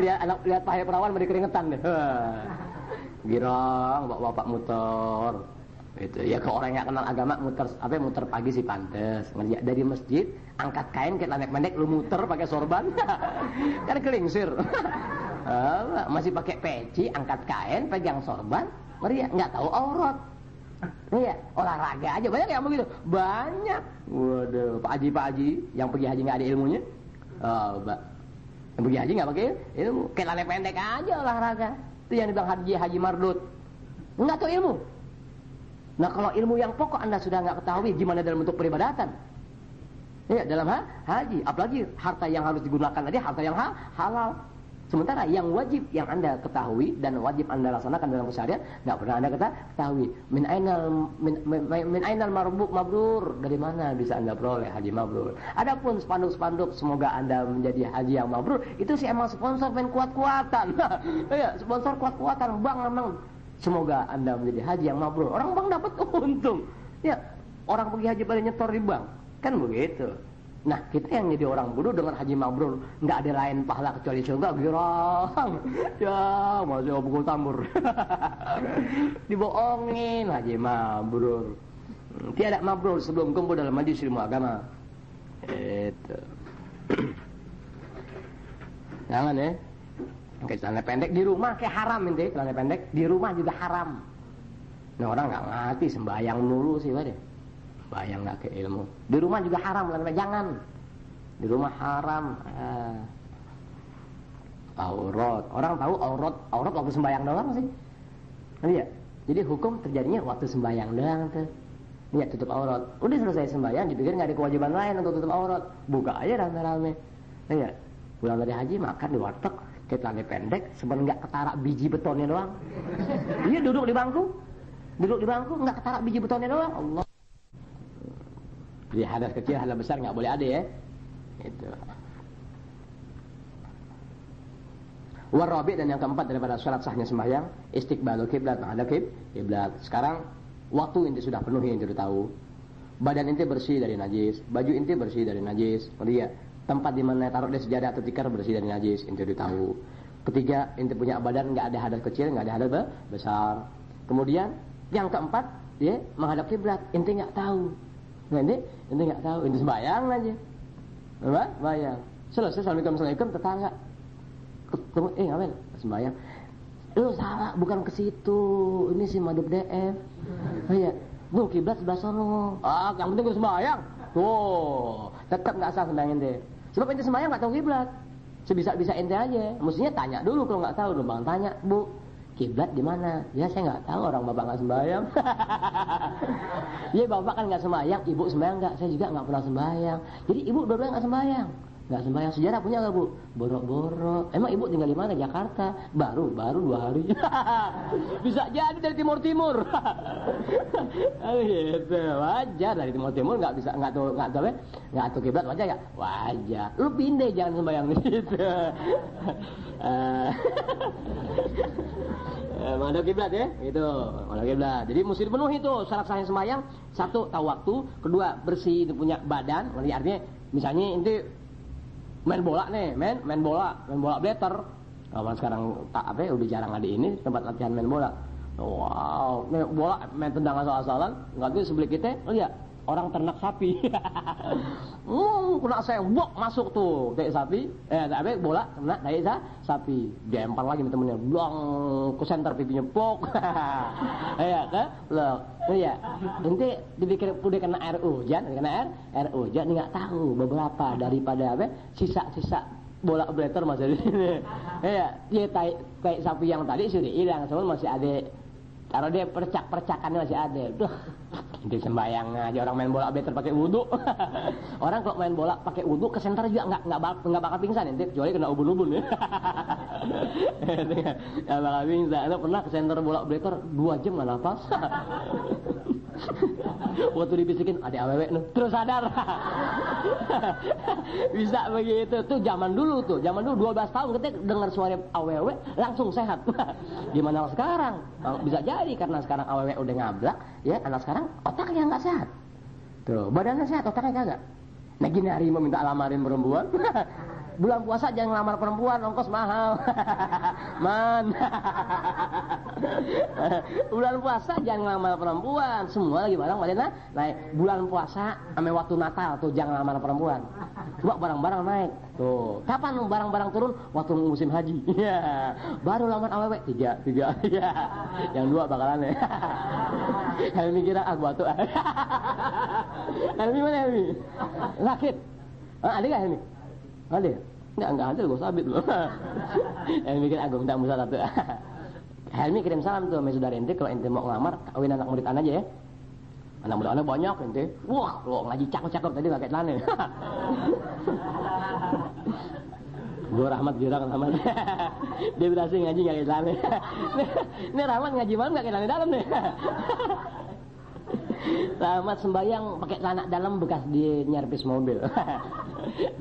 Lihat pahe perawan beri keringetan deh. Girang, bapak muter. Itu ya, ke orang yang kenal agama muter pagi sih pantes. Ngeliat dari masjid, angkat kain kayak lanek pendek lu muter pakai sorban. Kan kelingsir. Masih pakai peci, angkat kain, pegang sorban, ngeri ya, enggak tahu aurat. Iya, olahraga aja banyak yang begitu. Banyak. Waduh, Pak Haji yang pergi haji enggak ada ilmunya. Yang pergi haji enggak pakai ilmu, kayak lanek pendek aja olahraga. Itu yang dibilang haji mardut. Enggak tahu ilmu. Nah, kalau ilmu yang pokok Anda sudah enggak ketahui gimana dalam bentuk peribadatan. Iya, dalam haji, apalagi harta yang harus digunakan tadi harta yang halal. Sementara yang wajib yang Anda ketahui dan wajib Anda laksanakan dalam keseharian nggak pernah Anda ketahui. Min ainal mabrur, dari mana bisa Anda peroleh haji mabrur? Adapun spanduk-spanduk semoga Anda menjadi haji yang mabrur, itu sih emang sponsor main kuat-kuatan. Ya, sponsor kuat-kuatan, Bang memang semoga Anda menjadi haji yang mabrur. Orang Bang dapat untung. Ya, orang pergi haji pada nyetor di bank. Kan begitu. Nah, kita yang jadi orang bodoh dengan haji mabrur, nggak ada lain pahala kecuali surga, girang. Ya, masih pukul tambur. Dibohongin haji mabrur. Tiada mabrur sebelum kumpul dalam majelis ilmu agama. Itu. Jangan ya. Pakai celana pendek di rumah kayak haram ente, celana pendek di rumah juga haram. Nah, orang nggak ngerti sembahyang dulu sih, Pak. Bayang nggak ke ilmu. Di rumah juga haram, jangan. Di rumah haram. Aurat. Orang tahu aurat waktu sembahyang doang sih. Iya. Jadi hukum terjadinya waktu sembahyang doang tuh. Iya, tutup aurat. Udah selesai sembahyang, dipikir nggak ada kewajiban lain untuk tutup aurat. Buka aja rame-rame. Iya. Pulang dari haji makan di warteg, kayak celana pendek, sebenarnya nggak ketarak biji betonnya doang. Iya, duduk di bangku nggak ketarak biji betonnya doang. Allah. Jadi hadas kecil, hadas besar nggak boleh ada ya. Itu. Warabi, dan yang keempat daripada syarat sahnya sembahyang, istiqbalul kiblat, menghadap kiblat. Sekarang waktu inti sudah penuh, yang sudah tahu. Badan inti bersih dari najis, baju inti bersih dari najis. Kemudian tempat di mana taruh di sejadah atau tikar bersih dari najis, inti sudah tahu. Ketiga, inti punya badan nggak ada hadas kecil, nggak ada hadas besar. Kemudian yang keempat, ya menghadap kiblat, inti nggak tahu. Nanti nggak tahu, ini sembahyang aja, apa? Sembahyang. Selesai, assalamualaikum, tetangga ketemu, ngapain? Sembahyang. Lu salah, bukan ke situ. Ini si Madub DF. Oh iya, bu kiblat sebelah sono. Yang penting gue sembahyang. Tuh, tetap nggak sah sembahyang ente. Sebab ente sembahyang nggak tahu kiblat. Sebisa ente aja. Mestinya tanya dulu kalau nggak tahu, Bang tanya, Bu. Kiblat di mana? Ya saya nggak tahu, orang bapak nggak sembahyang. Iya, bapak kan nggak sembahyang, ibu sembahyang nggak? Saya juga nggak pernah sembahyang. Jadi ibu dua-duanya nggak sembahyang. Nggak sembahyang. Sejarah punya nggak, Bu? Borok-borok. Emang ibu tinggal di mana? Jakarta. Baru 2 hari. Bisa jadi dari timur. Gitu, wajar dari timur nggak bisa, nggak tahu kiblat, wajar ya? Wajar. Lu pindah, jangan sembahyang gitu. Menghadap kiblat ya, itu menghadap kiblat. Jadi mesti dipenuhi itu syarat sahnya sembahyang. Satu, tahu waktu. Kedua, bersih, punya badan. Artinya misalnya inti main bola nih, main bola blater. Kalau sekarang udah jarang ada ini tempat latihan main bola. Wow, bola main tendang asal-asalan, nggak tuh sebelah kita, lihat orang ternak sapi. Kena sewok masuk tuh dari sapi, bola kena dari sapi, dilempar lagi temennya, blong ke center pipinya pok. Ya kan, loh, ya, nanti dipikir udah kena air hujan, nggak tahu beberapa daripada sisa-sisa bola blater masih di sini. Ya, kayak sapi yang tadi sudah hilang, soalnya masih ada. Kalau dia percakannya masih ada. Duh, itu sembayang aja orang main bola better pakai wudu. Orang kalau main bola pakai wudu ke center juga nggak bakal pingsan nanti, kecuali kena ubun-ubun ya. Nggak bakal pingsan. Ada pernah ke center bola better 2 jam nggak nafas. Waktu dibisikin ada awewe nih, terus sadar. Bisa begitu. Tuh zaman dulu 12 tahun kita dengar suara awewe langsung sehat. Gimana sekarang? Bisa jadi karena sekarang awewe udah ngablak, ya anak sekarang otaknya nggak sehat. Tuh, badannya sehat, otaknya kagak. Nah gini, hari mau minta lamarin perempuan. Bulan puasa jangan ngelamar perempuan, ongkos mahal. Man. Bulan puasa jangan ngelamar perempuan, semua lagi barang pada naik. Bulan puasa ame waktu Natal tuh jangan ngelamar perempuan. Coba barang-barang naik. Tuh, kapan barang-barang turun? Waktu musim haji. Iya. Baru lamar awewe 3. Iya. Yang 2 bakalan ya. Helmi kira aku batu. Helmi mana Helmi? Sakit. Ada enggak Helmi? Ada? Enggak ada, gue sabit loh. Helmi mikir aku minta musa satu. Helmi kirim salam tuh sama saudara ente, kalau ente mau ngelamar kawin anak murid aja ya. Anak murid anak banyak ente. Wah, lo ngaji cakep-cakep tadi pakai celana. Gue Rahmat bilang Rahmat. Dia berhasil ngaji nggak kayak celana. Ini Rahmat ngaji malam nggak kayak celana dalam nih. Rahmat sembayang pakai celana dalam bekas dia nyervis mobil.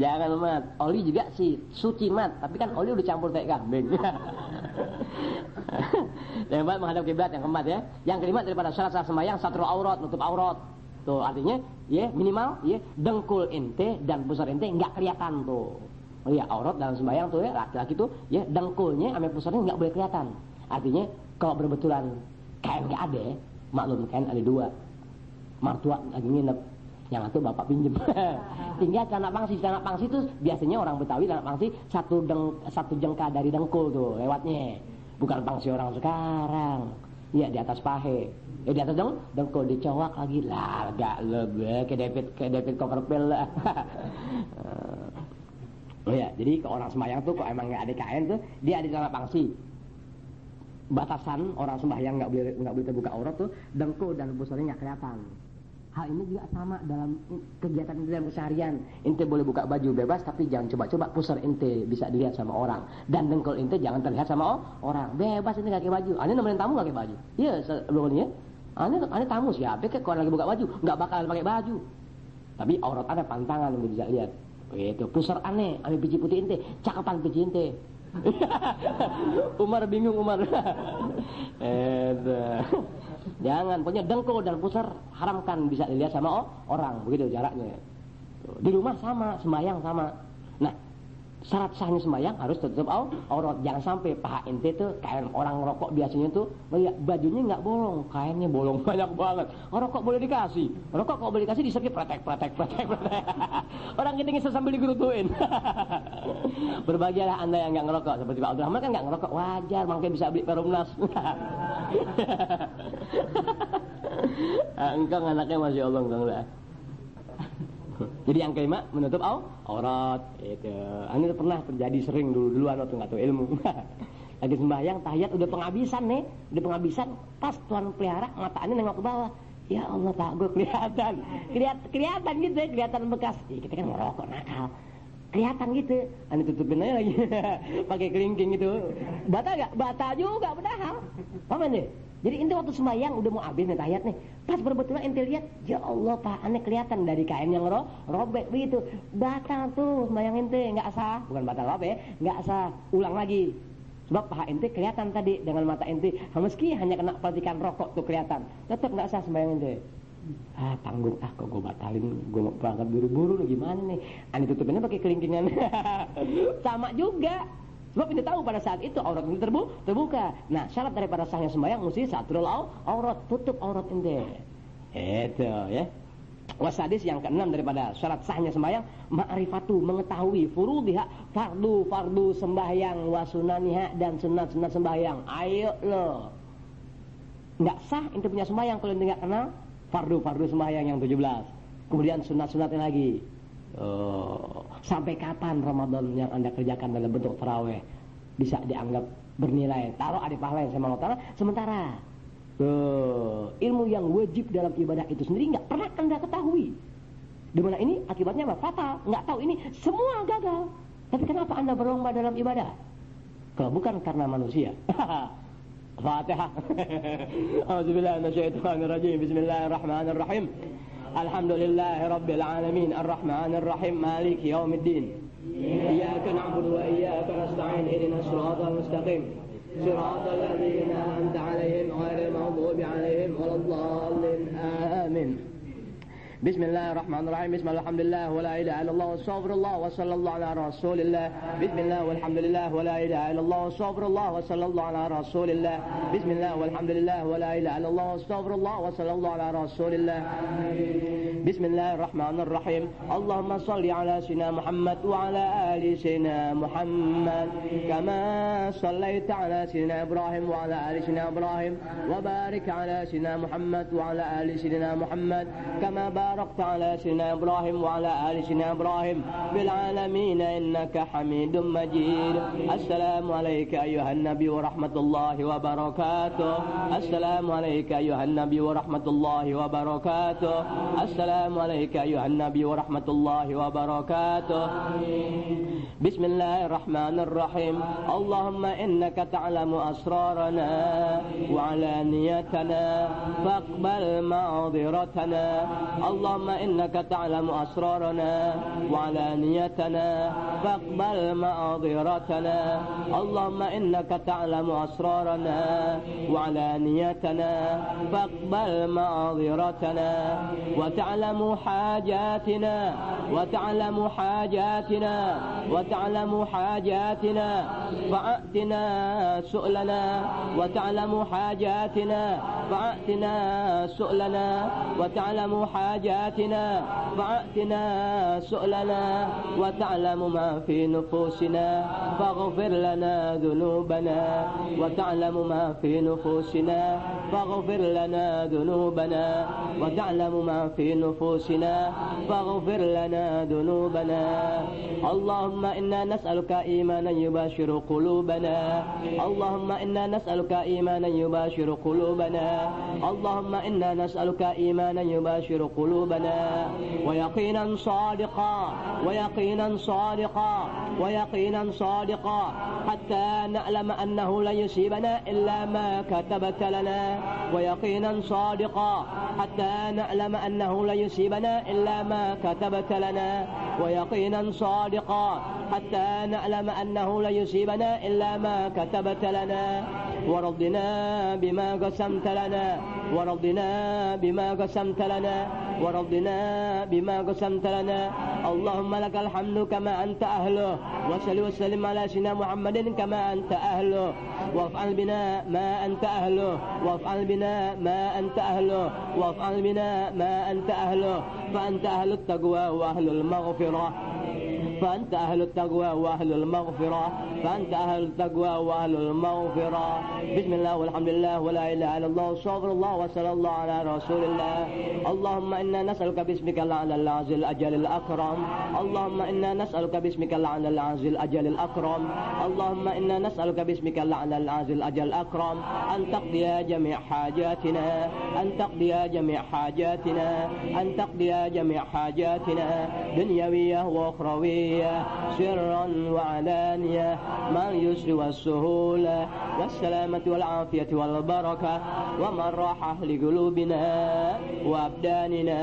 Jangan Mat. Oli juga sih suci Mat, tapi kan oli udah campur kayak kambing. Yang keempat menghadap kiblat, yang keempat ya. Yang kelima daripada syarat sembahyang satrul aurat, nutup aurat. Tuh artinya ya minimal ya dengkul ente dan pusar ente enggak kelihatan tuh. Oh iya, aurat dalam sembahyang tuh ya laki-laki tuh ya dengkulnya sama pusarnya enggak boleh kelihatan. Artinya kalau berbetulan kain enggak ada, maklum kain ada dua. Martua lagi nginep, yang satu bapak pinjem. Tinggal celana pangsi itu biasanya orang Betawi celana pangsi satu jengkal dari dengkul tuh lewatnya. Bukan pangsi orang sekarang. Ya di atas pahe. Di atas dengkul dicowak lagi lah, agak lebih kayak David Copperfield lah. Oh ya, jadi ke orang sembahyang tuh kok emang nggak ada kain tuh, dia ada celana pangsi. Batasan orang sembahyang nggak boleh terbuka aurat tuh dengkul dan pusarnya nggak kelihatan. Hal ini juga sama dalam kegiatan dalam keseharian. Ente boleh buka baju bebas, tapi jangan coba-coba pusar ente bisa dilihat sama orang. Dan dengkul ente jangan terlihat sama orang. Bebas ente nggak pakai baju. Ane nemenin tamu nggak pakai baju. Iya sebelumnya. Ane tamu siapa? Kalau lagi buka baju nggak bakalan pakai baju. Tapi aurat ada pantangan yang bisa lihat. Itu pusar ane biji putih ente, cakapan biji ente. Umar bingung Umar. Jangan, pokoknya dengkul dan pusar haramkan bisa dilihat sama orang, begitu jaraknya. Di rumah sama, sembahyang sama. Nah, syarat sahnya sembahyang harus tutup aurat. Jangan sampai paha ente tuh kayak orang ngerokok biasanya tuh, bajunya nggak bolong, kainnya bolong banyak banget. Rokok boleh dikasih, rokok kalau boleh dikasih disergi pretek. Orang kita ngisep sambil digerutuin. Berbahagialah anda yang nggak ngerokok, seperti Pak Abdul Rahman kan nggak ngerokok, wajar, makanya bisa beli Perumnas. Engkau anaknya masya Allah engkau lah. Jadi yang kelima menutup aurat. Itu. Ini pernah terjadi sering duluan waktu nggak tahu ilmu. Lagi sembahyang tahiyat udah penghabisan nih, pas tuan pelihara mata ini nengok ke bawah. Ya Allah Pak, gue kelihatan gitu, kelihatan bekas. Ya, kita kan ngerokok nakal. Kelihatan gitu. Ani tutupin aja lagi. Pakai kelingking gitu. Bata enggak? Bata juga padahal. Paham nih? Jadi ente waktu sembahyang udah mau habis nih tahiyat nih. Pas berbetulan ente lihat, ya Allah Pak, aneh kelihatan dari kain yang robek begitu. Batal tuh sembahyang ente, enggak sah. Bukan batal apa ya? Enggak sah. Ulang lagi. Sebab paha ente kelihatan tadi dengan mata ente. Meski hanya kena percikan rokok tuh kelihatan. Tetap enggak sah sembahyang ente. Tanggung kok gue batalin, gue mau berangkat buru-buru gimana nih. Ani tutupinnya pakai kelingkingan. Sama juga. Sebab ente tahu pada saat itu aurat ente terbuka. Nah, syarat daripada sahnya sembahyang mesti satrul aurat, tutup aurat ente. Itu ya. Wasadis yang keenam daripada syarat sahnya sembahyang, ma'rifatu, mengetahui furudiha, fardu sembahyang, wasunaniha dan sunat-sunat sembahyang. Ayo lo. Enggak sah ente punya sembahyang kalau ente enggak kenal fardu sembahyang yang 17. Kemudian sunat-sunatnya lagi. Sampai kapan Ramadan yang anda kerjakan dalam bentuk tarawih bisa dianggap bernilai? Taruh ada pahala yang sama Allah Ta'ala. Sementara ilmu yang wajib dalam ibadah itu sendiri nggak pernah anda ketahui. Dimana ini akibatnya apa? Fatal. Nggak tahu ini semua gagal. Tapi kenapa anda berlomba dalam ibadah? Kalau bukan karena manusia. Fatihah. A'udzubillahi minasyaitonir rajim. Bismillahirrahmanirrahim. Alhamdulillahi rabbil alamin. Arrahmanir rahim. Maliki yaumiddin. Iyyaka na'budu wa iyyaka nasta'in. Ihdinas siratal mustaqim. Siratal ladzina an'amta 'alaihim ghairil maghdubi 'alaihim waladdallin. Amin. Bismillahirrahmanirrahim. Bismillahirrahmanirrahim. Wa la ilaha illallah wa astaghfirullah wa sallallahu ala rasulillah. Bismillah walhamdulillah wa la ilaha illallah wa astaghfirullah wa sallallahu ala rasulillah. Bismillah walhamdulillah wa la ilaha illallah wa astaghfirullah wa sallallahu ala rasulillah. Bismillahirrahmanirrahim. Allahumma salli ala sayyidina Muhammad wa ala ali sayyidina Muhammad kama sallaita ala sayyidina Ibrahim wa ala ali sayyidina Ibrahim wa barik ala sayyidina Muhammad wa ala ali sayyidina Muhammad kama باركت على سيدنا إبراهيم وعلى آل سيدنا إبراهيم في العالمين إنك حميد مجيد. السلام عليك أيها النبي ورحمة الله وبركاته. السلام عليك أيها النبي ورحمة الله وبركاته. السلام عليك أيها النبي ورحمة الله وبركاته. بسم الله الرحمن الرحيم. اللهم إنك تعلم أسرارنا وعلانيتنا فاقبل معذرتنا. اللهم إنك تعلم أسرارنا وعلانيتنا فاقبل معذرتنا. اللهم إنك تعلم أسرارنا وعلانيتنا فاقبل معذرتنا. وتعلم حاجاتنا وتعلم حاجاتنا وتعلم حاجاتنا فأتنا سؤلنا. وتعلم حاجاتنا فأتنا سؤلنا. وتعلم حاجاتنا فأتنا سؤلنا. وتعلم ما في نفوسنا فاغفر لنا ذنوبنا. وتعلم ما في نفوسنا فاغفر لنا ذنوبنا. وتعلم ما في نفوسنا فاغفر لنا ذنوبنا. اللهم إنا نسألك إيمانا يباشر قلوبنا. اللهم إنا نسألك إيمانا يباشر قلوبنا. اللهم إنا نسألك إيمانا يباشر قلوبنا ويقينا صادقا ويقينا صادقا ويقينا صادقا حتى نعلم أنه لن يصيبنا إلا ما كتبت لنا. ويقينا صادقا حتى نعلم أنه لن يصيبنا إلا ما كتبت لنا. ويقينا صادقا حتى نعلم أنه لن يصيبنا إلا ما كتبت لنا. ورضنا بما قسمت لنا. ورضنا بما قسمت لنا. ورضنا بما قسمت لنا. اللهم لك الحمد كما أنت أهله. وصل وسلم على سيدنا محمد كما أنت أهله. وافعل بنا ما أنت أهله. وافعل بنا ما أنت أهله. وافعل بنا ما أنت أهله. فأنت أهل التقوى وأهل المغفرة. فأنت أهل التقوى وأهل المغفرة. فأنت أهل التقوى وأهل المغفرة. بسم الله والحمد لله ولا إله إلا الله واستغفر الله وصلى الله على رسول الله. اللهم إنا نسألك باسمك الأعلى العزيز الأجل الأكرم. اللهم إنا نسألك باسمك الأعلى العزيز الأجل الأكرم. اللهم إنا نسألك باسمك الأعلى العزيز الأجل الأكرم أن تقضي جميع حاجاتنا. أن تقضي جميع حاجاتنا. أن تقضي جميع حاجاتنا دنيوية وأخروية سرا وعلانية مع اليسر والسهولة والسلامة والعافية والبركة ومن راحة لقلوبنا وأبداننا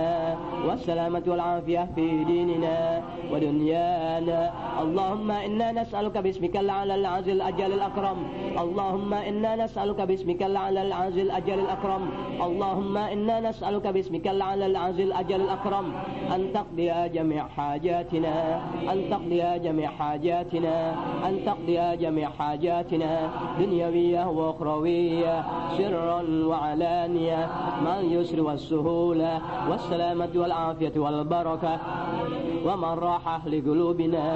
والسلامة والعافية في ديننا ودنيانا. اللهم إنا نسألك باسمك الأعلى العزيز الأجل الأكرم. اللهم إنا نسألك باسمك الأعلى العزيز الأجل الأكرم. اللهم إنا نسألك باسمك الأعلى العزيز الأجل الأكرم أن تقضي جميع حاجاتنا. أن تقضي جميع حاجاتنا. أن تقضي جميع حاجاتنا دنيوية وأخروية سرا وعلانية مع اليسر والسهولة والسلامة والعافية والبركة ومن راحة لقلوبنا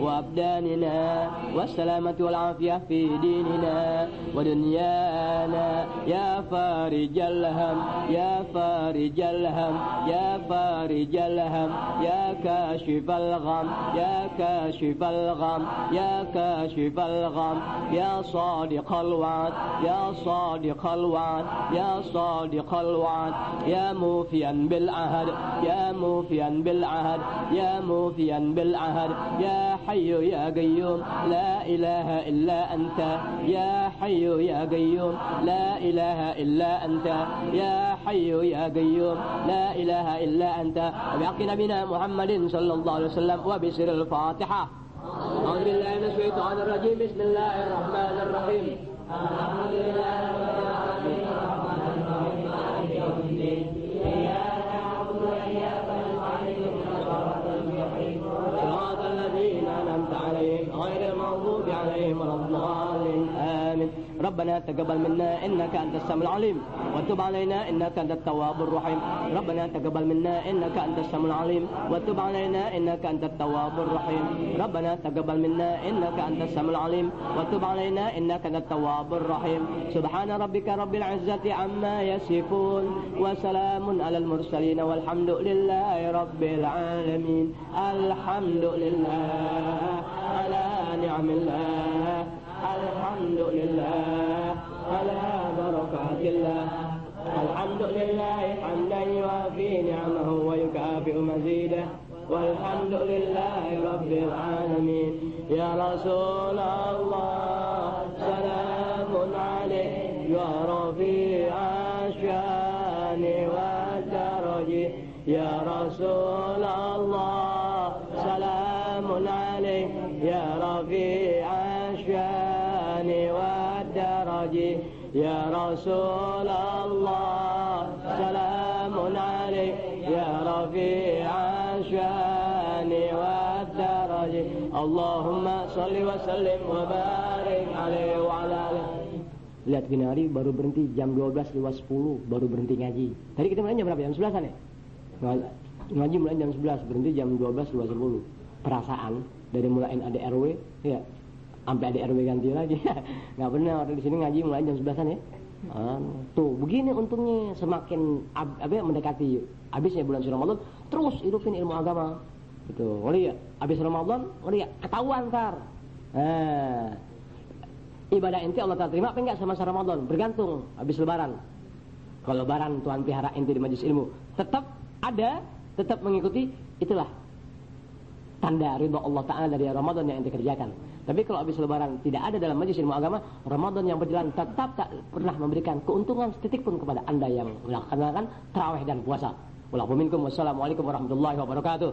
وأبداننا والسلامة والعافية في ديننا ودنيانا. يا فارج الهم يا فارج الهم يا فارج الهم يا كاشف الغم يا كاشف الغم يا كاشف الغم يا صادق الوعد يا صادق الوعد يا صادق الوعد يا موفيا بالعهد يا موفيا بالعهد يا موفيا بالعهد يا حي يا قيوم لا إله إلا أنت يا حي يا قيوم لا إله إلا أنت يا حي يا قيوم لا إله إلا أنت. وبحق نبينا محمد صلى الله عليه وسلم وبسر الفاتحة. أعوذ بالله من الشيطان الرجيم. بسم الله الرحمن الرحيم. الحمد لله رب العالمين الرحمن الرحيم مالك يوم الدين. إياك نعبد وإياك نستعين اهدنا الصراط المستقيم صراط الذين أنعمت عليهم غير المغضوب عليهم ولا الضالين. آمين. رب ربنا تقبل منا إنك أنت السميع العليم وتب علينا إنك أنت التواب الرحيم ربنا تقبل منا إنك أنت السميع العليم وتب علينا إنك أنت التواب الرحيم ربنا تقبل منا إنك أنت السميع العليم وتب علينا إنك أنت التواب الرحيم سبحان ربك رب العزة عما يصفون وسلام على المرسلين والحمد لله رب العالمين الحمد لله على نعم الله الحمد لله على بركات الله الحمد لله حمدا يوافي نعمه ويكافئ مزيده والحمد لله رب العالمين يا رسول الله سلام عليك يا رفيع الشان والدرج يا رسول الله سلام عليك يا رفيع الشان والدرج يا رسول الله سلام عليك يا رفيع الشان والدرج اللهم صل وسلم وبارك عليه وعلى آله. Lihat gini hari baru berhenti jam 12 lewat 10 baru berhenti ngaji. Tadi kita mulai jam berapa? Jam 11-an ya? Ngaji mulai jam 11 berhenti jam 12 lewat 10. Perasaan dari mulai ada RW ya sampai ada RW ganti lagi. Nggak benar di sini ngaji mulai jam 11-an ya. Tuh begini untungnya semakin mendekati habisnya bulan suci Ramadan terus hidupin ilmu agama. Gitu. Ngeri ya? Habis Ramadan ngeri ya? Ketahuan ntar. Ibadah ente Allah Ta'ala terima apa enggak sama Ramadan? Bergantung habis lebaran. Kalau lebaran Tuhan pelihara ente di majelis ilmu, tetap ada, tetap mengikuti, itulah tanda ridha Allah Ta'ala dari Ramadan yang ente kerjakan. Tapi kalau habis lebaran tidak ada dalam majelis ilmu agama, Ramadan yang berjalan tetap tak pernah memberikan keuntungan setitik pun kepada anda yang melaksanakan tarawih dan puasa. Wassalamualaikum warahmatullahi wabarakatuh.